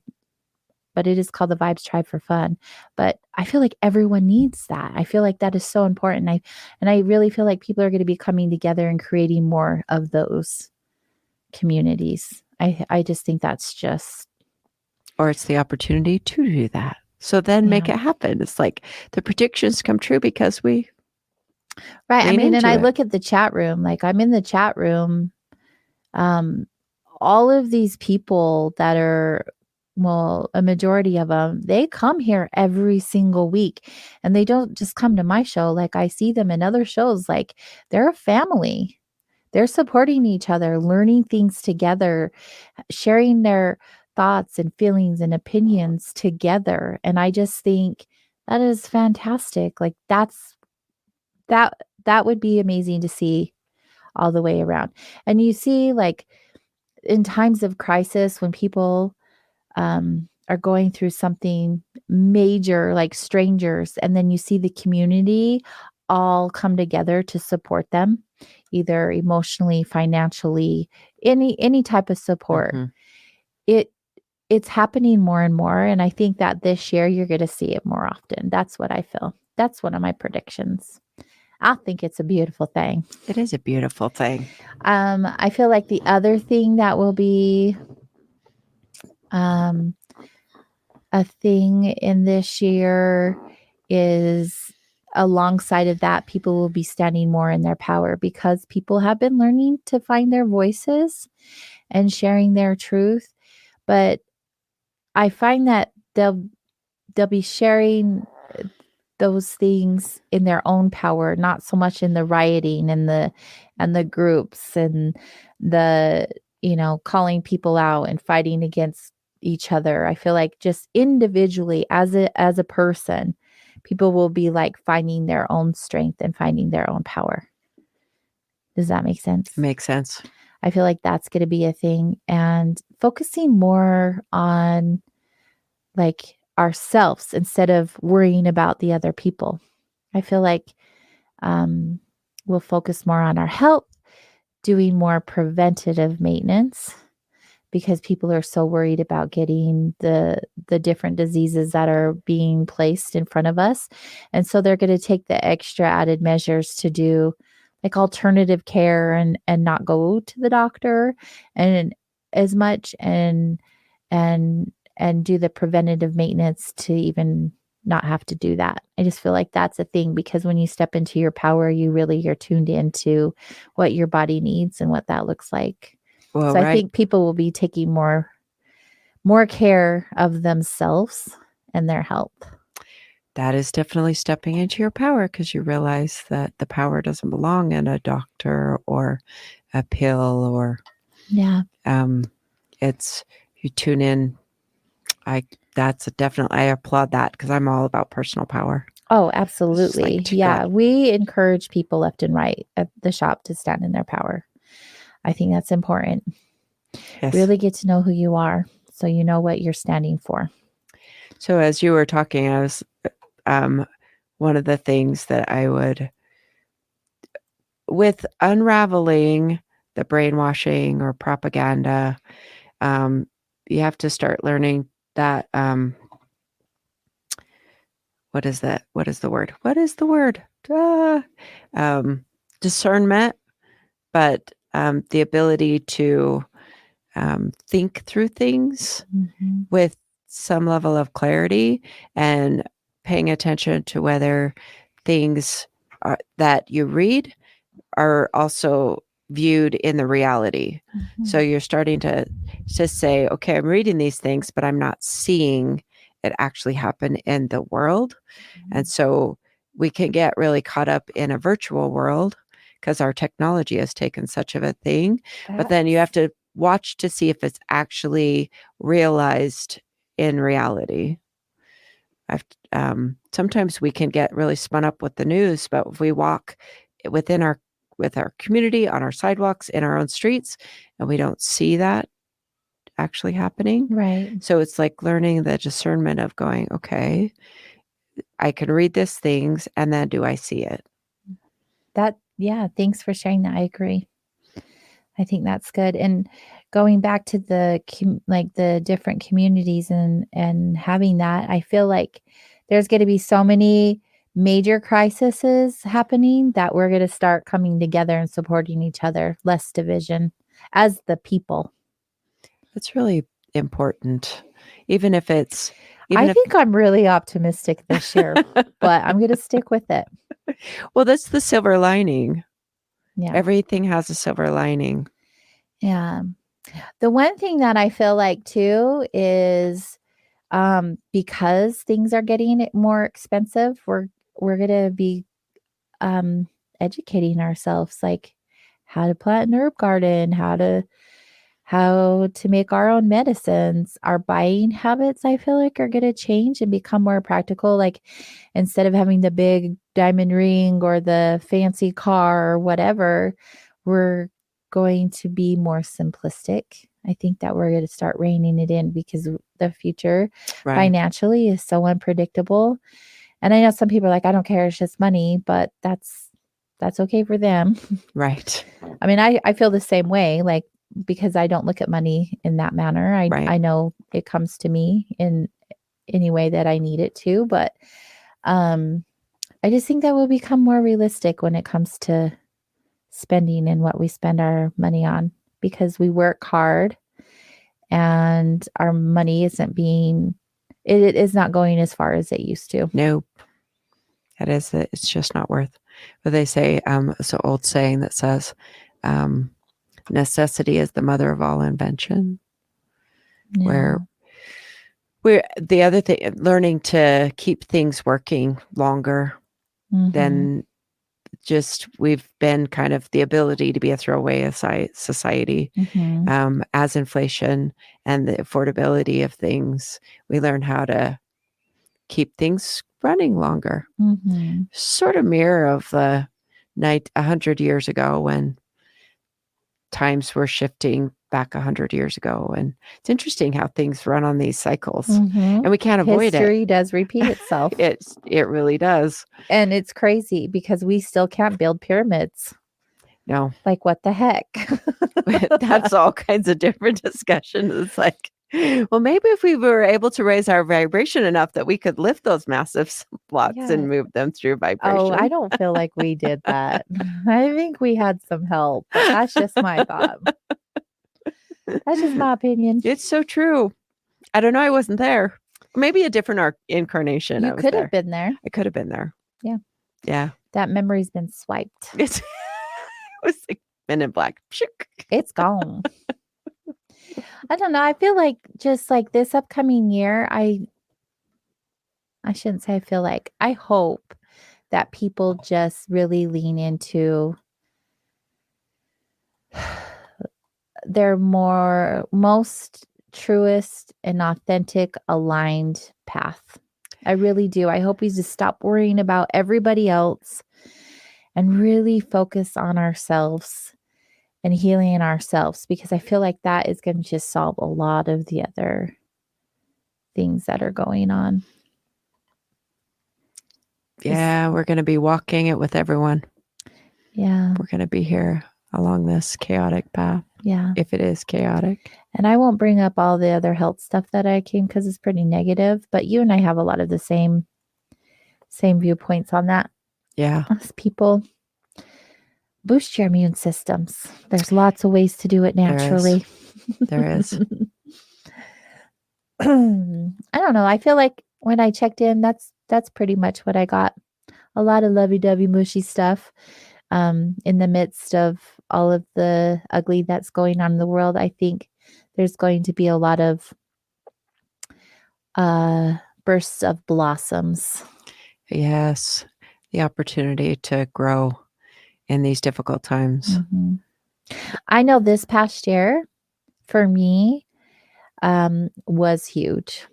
but it is called the Vibes Tribe for fun. But I feel like everyone needs that. I feel like that is so important. And I really feel like people are going to be coming together and creating more of those communities. I just think that's just... Or it's the opportunity to do that. So then make it happen. It's like the predictions come true because we... Right. I mean, and I look at the chat room, like I'm in the chat room. All of these people that are... Well, a majority of them, they come here every single week, and they don't just come to my show. Like I see them in other shows, like they're a family. They're supporting each other, learning things together, sharing their thoughts and feelings and opinions together. And I just think that is fantastic. Like that would be amazing to see all the way around. And you see, like in times of crisis, when people are going through something major, like strangers, and then you see the community all come together to support them, either emotionally, financially, any type of support. It's happening more and more, and I think that this year you're going to see it more often. That's what I feel. That's one of my predictions. I think it's a beautiful thing. It is a beautiful thing. I feel like the other thing that will be a thing in this year is, alongside of that, people will be standing more in their power, because people have been learning to find their voices and sharing their truth. But I find that they'll be sharing those things in their own power, not so much in the rioting and the groups and the, calling people out and fighting against each other. I feel like just individually as a person, people will be like finding their own strength and finding their own power. Does that make sense? Makes sense. I feel like that's going to be a thing, and focusing more on like ourselves instead of worrying about the other people. I feel like we'll focus more on our health, doing more preventative maintenance, because people are so worried about getting the different diseases that are being placed in front of us. And so they're going to take the extra added measures to do like alternative care and not go to the doctor and as much and do the preventative maintenance to even not have to do that. I just feel like that's a thing, because when you step into your power, you're tuned into what your body needs and what that looks like. Well, so I think people will be taking more care of themselves and their health. That is definitely stepping into your power, because you realize that the power doesn't belong in a doctor or a pill or it's you tune in. I applaud that, because I'm all about personal power. Oh, absolutely. We encourage people left and right at the shop to stand in their power. I think that's important. Yes. Really get to know who you are, so you know what you're standing for. So as you were talking, I was one of the things that I would, with unraveling the brainwashing or propaganda, you have to start learning that what is that? What is the word? Discernment, but the ability to think through things with some level of clarity and paying attention to whether things that you read are also viewed in the reality. So you're starting to say, okay, I'm reading these things, but I'm not seeing it actually happen in the world. And so we can get really caught up in a virtual world because our technology has taken such of a thing. But then you have to watch to see if it's actually realized in reality. Sometimes we can get really spun up with the news, but if we walk with our community, on our sidewalks, in our own streets, and we don't see that actually happening. Right. So it's like learning the discernment of going, okay, I can read these things, and then do I see it? Thanks for sharing that. I agree. I think that's good. And going back to the different communities and having that, I feel like there's going to be so many major crises happening that we're going to start coming together and supporting each other, less division as the people. It's really important, even if it's. I think I'm really optimistic this year, but I'm going to stick with it. Well, that's the silver lining. Yeah. Everything has a silver lining. Yeah. The one thing that I feel like too is because things are getting more expensive, we're going to be educating ourselves, like how to plant an herb garden, how to make our own medicines. Our buying habits, I feel like, are going to change and become more practical. Like instead of having the big diamond ring or the fancy car or whatever, we're going to be more simplistic. I think that we're going to start reining it in, because the future financially is so unpredictable. And I know some people are like, I don't care, it's just money, but that's okay for them. Right. I mean, I feel the same way, like, because I don't look at money in that manner. I know it comes to me in any way that I need it to, but I just think that we'll become more realistic when it comes to spending and what we spend our money on, because we work hard and our money it is not going as far as it used to. Nope. It's just not worth. But they say, it's an old saying that says, necessity is the mother of all invention. Yeah. Where we're the other thing, learning to keep things working longer than just we've been kind of the ability to be a throwaway society. As inflation and the affordability of things, we learn how to keep things running longer. Sort of mirror of the 100 years ago when times were shifting back 100 years ago. And it's interesting how things run on these cycles, and we can't avoid it. History does repeat itself. It really does. And it's crazy because we still can't build pyramids. No. Like, what the heck? That's all kinds of different discussions. It's like, Well, maybe if we were able to raise our vibration enough that we could lift those massive blocks Yeah. and move them through vibration. Oh, I don't feel like we did that. I think we had some help, but that's just my thought. That's just my opinion. It's so true. I don't know. I wasn't there. Maybe a different incarnation. You could have been there. I could have been there. Yeah. Yeah. That memory's been swiped. It was like Men in Black. It's gone. I don't know. I feel like just like this upcoming year, I shouldn't say I feel like, I hope that people just really lean into their most truest and authentic aligned path. I really do. I hope we just stop worrying about everybody else and really focus on ourselves and healing ourselves, because I feel like that is going to just solve a lot of the other things that are going on. Yeah, we're going to be walking it with everyone. Yeah. We're going to be here along this chaotic path. Yeah. If it is chaotic. And I won't bring up all the other health stuff that I came, because it's pretty negative, but you and I have a lot of the same viewpoints on that. Yeah. Us people, boost your immune systems. There's lots of ways to do it naturally. There is. I don't know. I feel like when I checked in, that's pretty much what I got. A lot of lovey-dovey mushy stuff in the midst of all of the ugly that's going on in the world. I think there's going to be a lot of bursts of blossoms. Yes. The opportunity to grow in these difficult times. Mm-hmm. I know this past year for me was huge.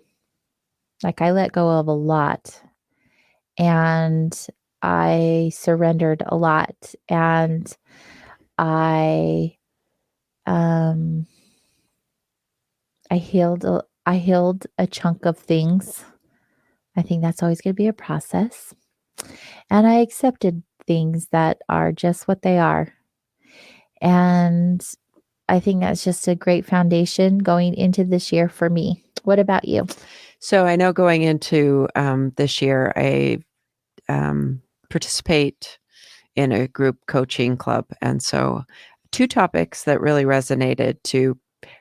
Like, I let go of a lot, and I surrendered a lot, and I healed a chunk of things. I think that's always going to be a process. And I accepted things that are just what they are. And I think that's just a great foundation going into this year for me. What about you? So I know going into this year, I participate in a group coaching club. And so 2 topics that really resonated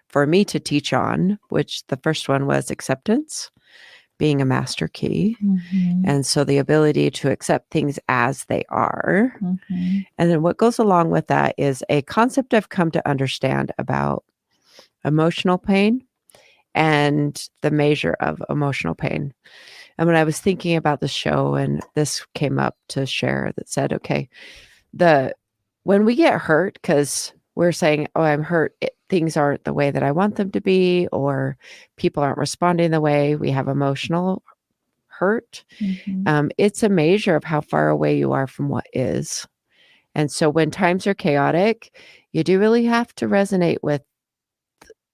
for me to teach on, which the first one was acceptance, being a master key. Mm-hmm. And so the ability to accept things as they are. Mm-hmm. And then what goes along with that is a concept I've come to understand about emotional pain and the measure of emotional pain. And when I was thinking about the show, and this came up to share, that said, okay, when we get hurt because we're saying, oh, I'm hurt, things aren't the way that I want them to be, or people aren't responding the way, we have emotional hurt. Mm-hmm. It's a measure of how far away you are from what is. And so when times are chaotic, you do really have to resonate with,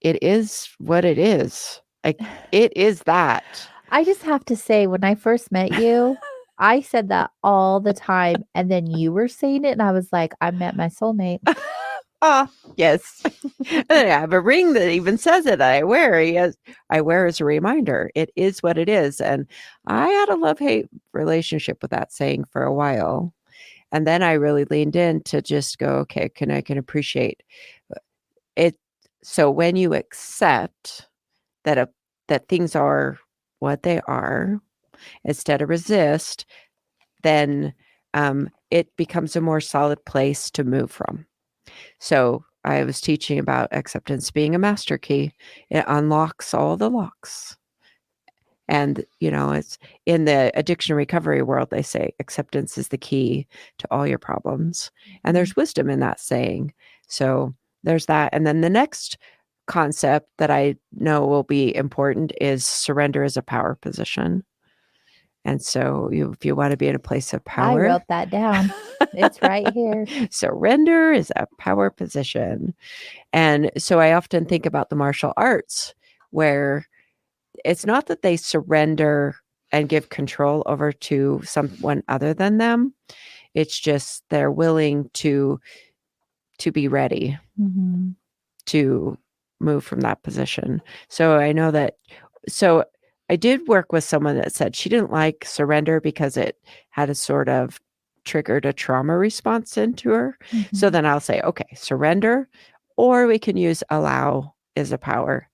it is what it is. Like, it is that. I just have to say, when I first met you, I said that all the time. And then you were saying it, and I was like, I met my soulmate. Yes. And I have a ring that even says it. I wear as a reminder. It is what it is. And I had a love-hate relationship with that saying for a while. And then I really leaned in to just go, okay, I can appreciate it. So when you accept that things are what they are, instead of resist, then it becomes a more solid place to move from. So I was teaching about acceptance being a master key. It unlocks all the locks. And, it's in the addiction recovery world, they say acceptance is the key to all your problems. And there's wisdom in that saying. So there's that. And then the next concept that I know will be important is surrender as a power position. And so if you want to be in a place of power. I wrote that down. It's right here. Surrender is a power position. And so I often think about the martial arts, where it's not that they surrender and give control over to someone other than them. It's just they're willing to be ready, Mm-hmm. to move from that position. So I know that. So I did work with someone that said she didn't like surrender because it had a sort of triggered a trauma response into her. Mm-hmm. So then I'll say, okay, surrender, or we can use allow is a power.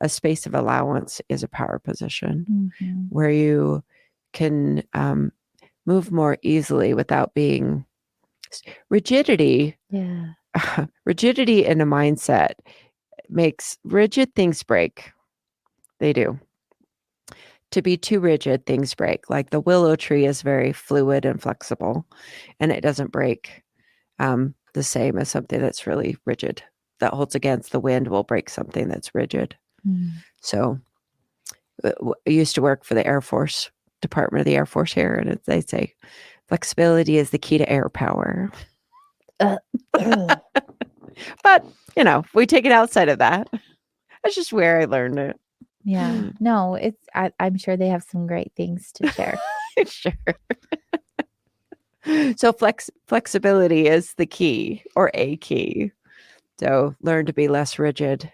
A space of allowance is a power position where you can move more easily without being rigidity. Yeah. Rigidity in a mindset makes rigid things break. They do. To be too rigid, things break. Like the willow tree is very fluid and flexible, and it doesn't break the same as something that's really rigid. That holds against the wind will break something that's rigid. So I used to work for the Air Force, Department of the Air Force here, and they say flexibility is the key to air power. But, we take it outside of that. That's just where I learned it. Yeah. No, I'm sure they have some great things to share. Sure. So flexibility is the key or a key. So learn to be less rigid.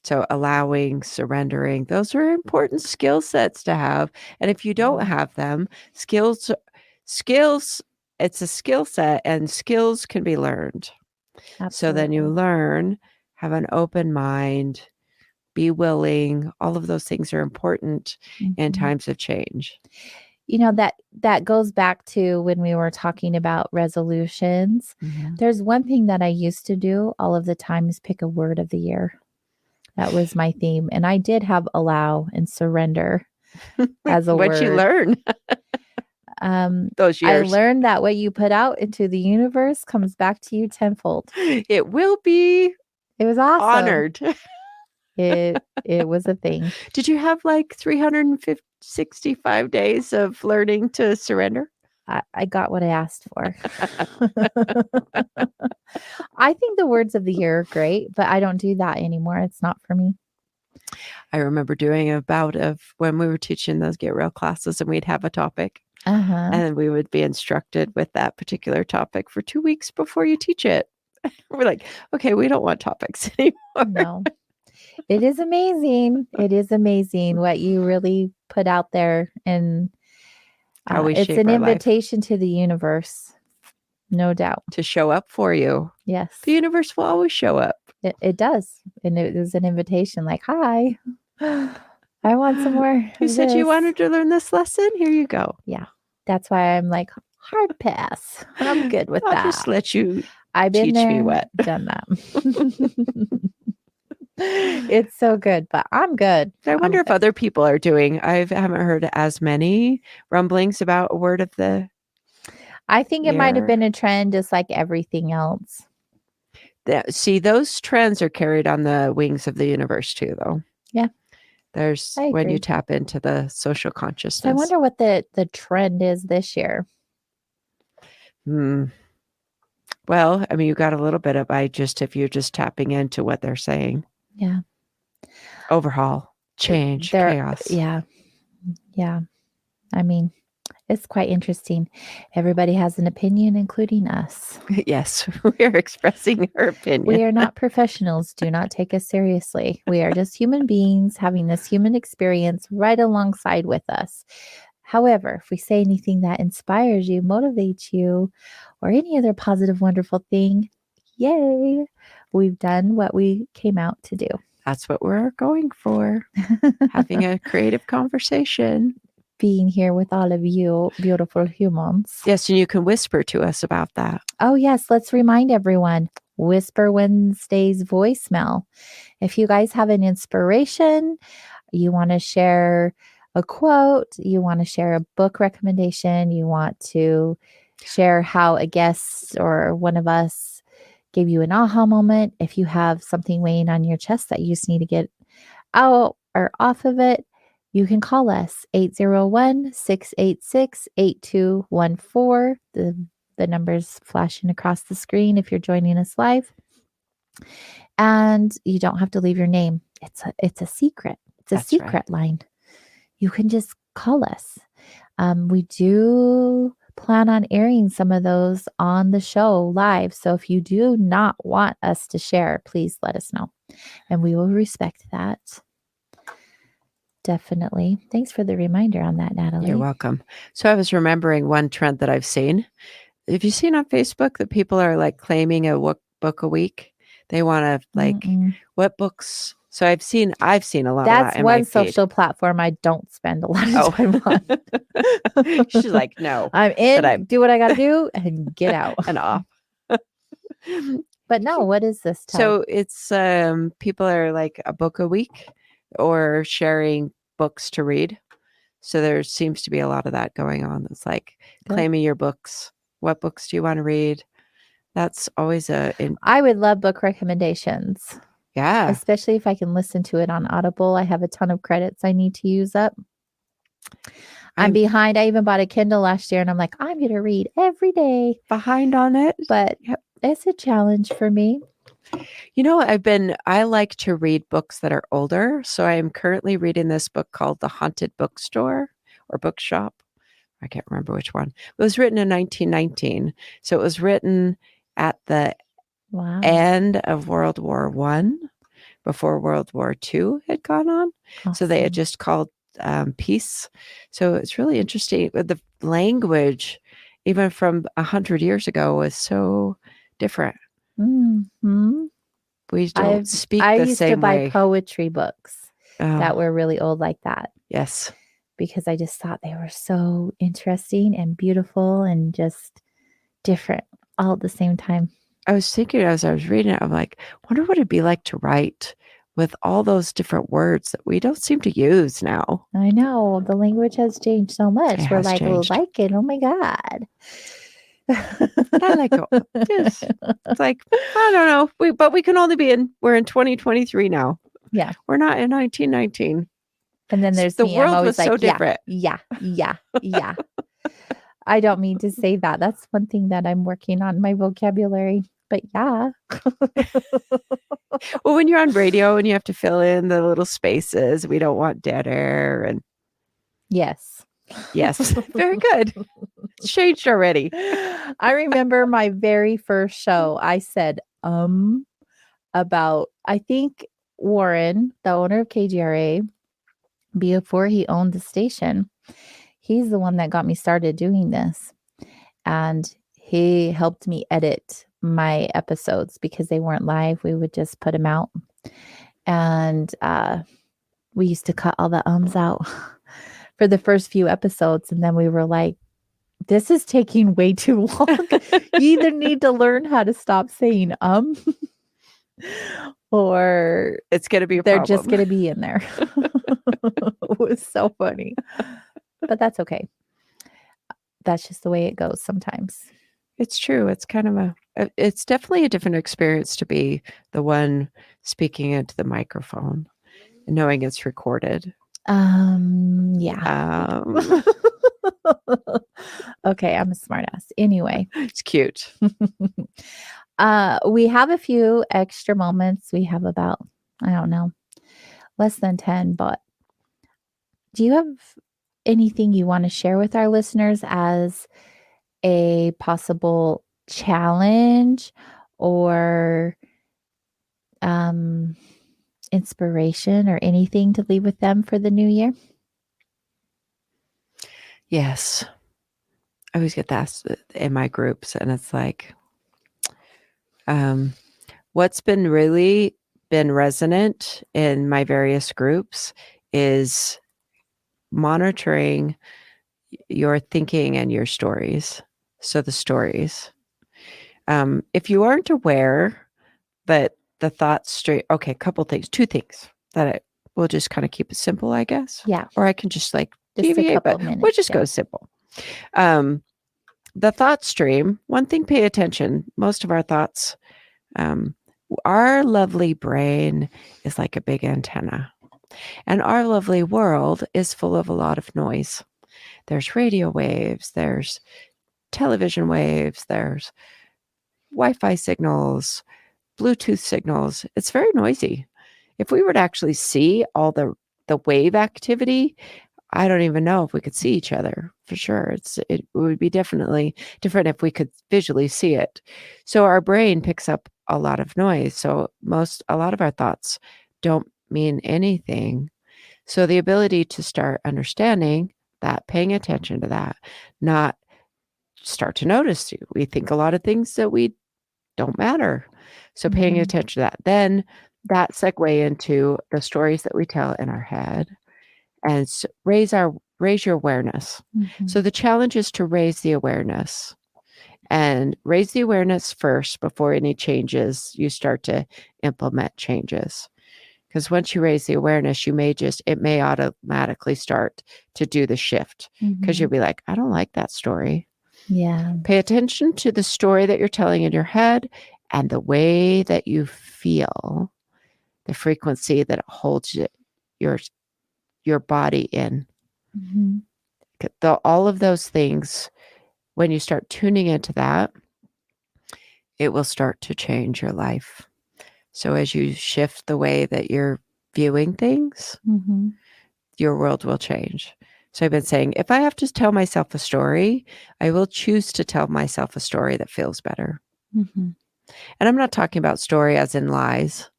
So allowing, surrendering, those are important skill sets to have. And if you don't have them, skills, it's a skill set, and skills can be learned. Absolutely. So then you learn, have an open mind, be willing. All of those things are important in times of change. That goes back to when we were talking about resolutions. There's one thing that I used to do all of the time is pick a word of the year. That was my theme. And I did have allow and surrender as a word. What'd you learn? Those years. I learned that what you put out into the universe comes back to you tenfold. It will be. It was awesome. Honored. It was a thing. Did you have like 365 days of learning to surrender? I got what I asked for. I think the words of the year are great, but I don't do that anymore. It's not for me. I remember doing a bout of when we were teaching those Get Real classes, and we'd have a topic. And we would be instructed with that particular topic for 2 weeks before you teach it. We're like, okay, we don't want topics anymore. No. It is amazing. It is amazing what you really put out there. And it's an invitation to the universe. No doubt. To show up for you. Yes. The universe will always show up. It does. And it was an invitation like, hi, I want some more. You said you wanted to learn this lesson. Here you go. Yeah. That's why I'm like, hard pass. I'm good with that. I'll just let you I've been teach there, me what. done that. It's so good, but I'm good. I wonder if other people are doing. I haven't heard as many rumblings about a word of the I think it might have year. been a trend just like everything else. See, those trends are carried on the wings of the universe too, though. Yeah. There's I when you agree. tap into the social consciousness. So I wonder what the trend is this year. Well, I mean, you got a little bit of if you're just tapping into what they're saying. Yeah. Overhaul, change, chaos. Yeah. Yeah. I mean, it's quite interesting. Everybody has an opinion, including us. Yes, we are expressing our opinion. We are not professionals. Do not take us seriously. We are just human beings having this human experience right alongside with us. However, if we say anything that inspires you, motivates you, or any other positive, wonderful thing, yay, we've done what we came out to do. That's what we're going for. Having a creative conversation. Being here with all of you beautiful humans. Yes, and you can whisper to us about that. Oh, yes. Let's remind everyone. Whisper Wednesday's voicemail. If you guys have an inspiration, you want to share a quote, you want to share a book recommendation, you want to share how a guest or one of us gave you an aha moment. If you have something weighing on your chest that you just need to get out or off of it, you can call us 801-686-8214. The number's flashing across the screen if you're joining us live. And you don't have to leave your name. It's a secret. It's a secret line. You can just call us. We do plan on airing some of those on the show live. So if you do not want us to share, please let us know and we will respect that. Definitely. Thanks for the reminder on that, Natalie. You're welcome. So I was remembering one trend that I've seen. Have you seen on Facebook that people are like claiming a book a week? They want to like what books? So I've seen a lot of that. That's one social platform I don't spend a lot of time on. She's like, no, I'm in, do what I got to do and get out and off. But no, what is this? So it's people are like a book a week or sharing books to read. So there seems to be a lot of that going on. It's like claiming your books. What books do you want to read? That's always I would love book recommendations. Yeah. Especially if I can listen to it on Audible. I have a ton of credits I need to use up. I'm behind. I even bought a Kindle last year and I'm like, I'm going to read every day. Behind on it. But it's a challenge for me. You know, I like to read books that are older. So I am currently reading this book called The Haunted Bookstore or Bookshop. I can't remember which one. It was written in 1919. So it was written at the end of World War I, before World War II had gone on. Awesome. So they had just called peace. So it's really interesting. The language, even from 100 years ago, was so different. Mm-hmm. We don't speak the same way. I used to buy poetry books that were really old like that. Yes. Because I just thought they were so interesting and beautiful and just different all at the same time. I was thinking as I was reading it, I'm like, wonder what it'd be like to write with all those different words that we don't seem to use now. I know. The language has changed so much. We're like, like it. Oh my God. I like it. Yes. It's like, I don't know. But we can only we're in 2023 now. Yeah. We're not in 1919. And then there's the world was so different. Yeah. I don't mean to say that. That's one thing that I'm working on my vocabulary. But yeah. Well, when you're on radio and you have to fill in the little spaces, we don't want dead air and yes. Very good. It's changed already. I remember my very first show. I said about, I think Warren, the owner of KGRA, before he owned the station, he's the one that got me started doing this. And he helped me edit my episodes because they weren't live. We would just put them out. And we used to cut all the ums out for the first few episodes. And then we were like, this is taking way too long. You either need to learn how to stop saying or it's going to be a they're problem. Just going to be in there. It was so funny. But that's okay. That's just the way it goes sometimes. It's true. It's kind of it's definitely a different experience to be the one speaking into the microphone and knowing it's recorded. Yeah. Okay, I'm a smartass. Anyway. It's cute. We have a few extra moments. We have about, I don't know, less than 10, but do you have anything you want to share with our listeners as a possible challenge or inspiration or anything to leave with them for the new year? Yes. I always get asked in my groups, and it's like, what's been resonant in my various groups is monitoring your thinking and your stories. So the stories, if you aren't aware that the thoughts straight, okay, two things that we'll just kind of keep it simple, I guess. Yeah. Or I can just like deviate, but we'll just go simple. The thought stream, one thing, pay attention. Most of our thoughts, our lovely brain is like a big antenna, and our lovely world is full of a lot of noise. There's radio waves, there's television waves, there's Wi-Fi signals, Bluetooth signals. It's very noisy. If we were to actually see all the wave activity I don't even know if we could see each other for sure. It would be definitely different if we could visually see it. So our brain picks up a lot of noise. So a lot of our thoughts don't mean anything. So the ability to start understanding that, paying attention to that, not start to notice. We think a lot of things that we don't matter. So paying attention to that. Then that segue into the stories that we tell in our head and raise your awareness. So the challenge is to raise the awareness, and raise the awareness first before any changes you start to implement changes. Because once you raise the awareness, it may automatically start to do the shift, because you'll be like, I don't like that story. Yeah. Pay attention to the story that you're telling in your head and the way that you feel, the frequency that it holds your body in. All of those things, when you start tuning into that, it will start to change your life. So as you shift the way that you're viewing things, your world will change. So I've been saying, if I have to tell myself a story, I will choose to tell myself a story that feels better. And I'm not talking about story as in lies.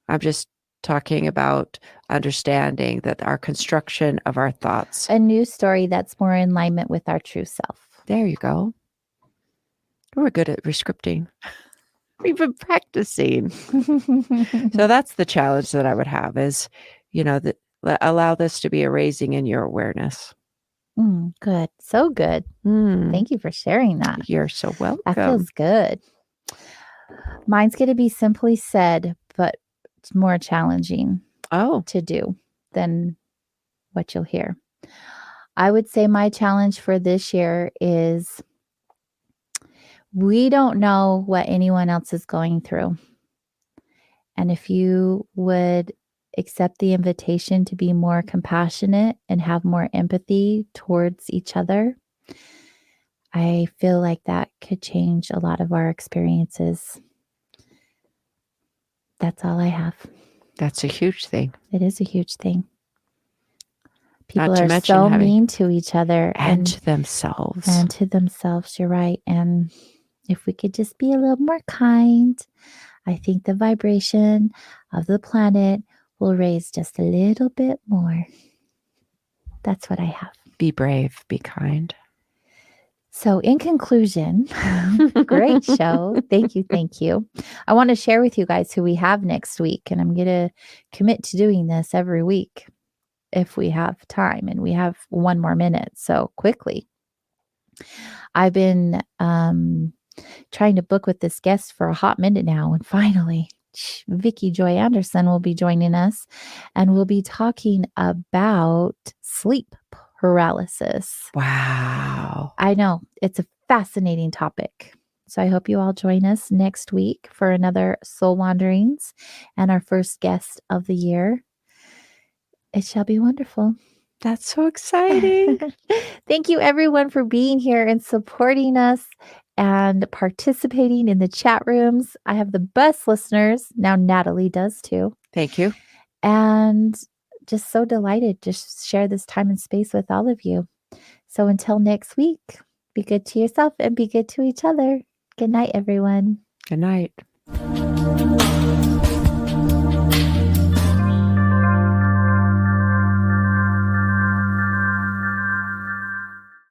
I'm just talking about understanding that our construction of our thoughts. A new story that's more in alignment with our true self. There you go. We're good at rescripting. We've been practicing. So that's the challenge that I would have is, allow this to be a raising in your awareness. Good. So good. Thank you for sharing that. You're so welcome. That feels good. Mine's going to be simply said, but it's more challenging to do than what you'll hear. I would say my challenge for this year is we don't know what anyone else is going through. And if you would accept the invitation to be more compassionate and have more empathy towards each other, I feel like that could change a lot of our experiences. That's all I have. That's a huge thing. It is a huge thing. People are so mean to each other and to themselves. And to themselves, you're right. And if we could just be a little more kind, I think the vibration of the planet will raise just a little bit more. That's what I have. Be brave, be kind. So in conclusion, great show. Thank you. I want to share with you guys who we have next week, and I'm going to commit to doing this every week if we have time, and we have 1 more minute. So quickly. I've been trying to book with this guest for a hot minute now, and finally, Vicki Joy Anderson will be joining us, and we'll be talking about sleep paralysis. Wow. I know. It's a fascinating topic. So I hope you all join us next week for another Soul Wanderings and our first guest of the year. It shall be wonderful. That's so exciting. Thank you, everyone, for being here and supporting us and participating in the chat rooms. I have the best listeners. Now Natalie does too. Thank you. And just so delighted to share this time and space with all of you. So until next week, be good to yourself and be good to each other. Good night, everyone. Good night.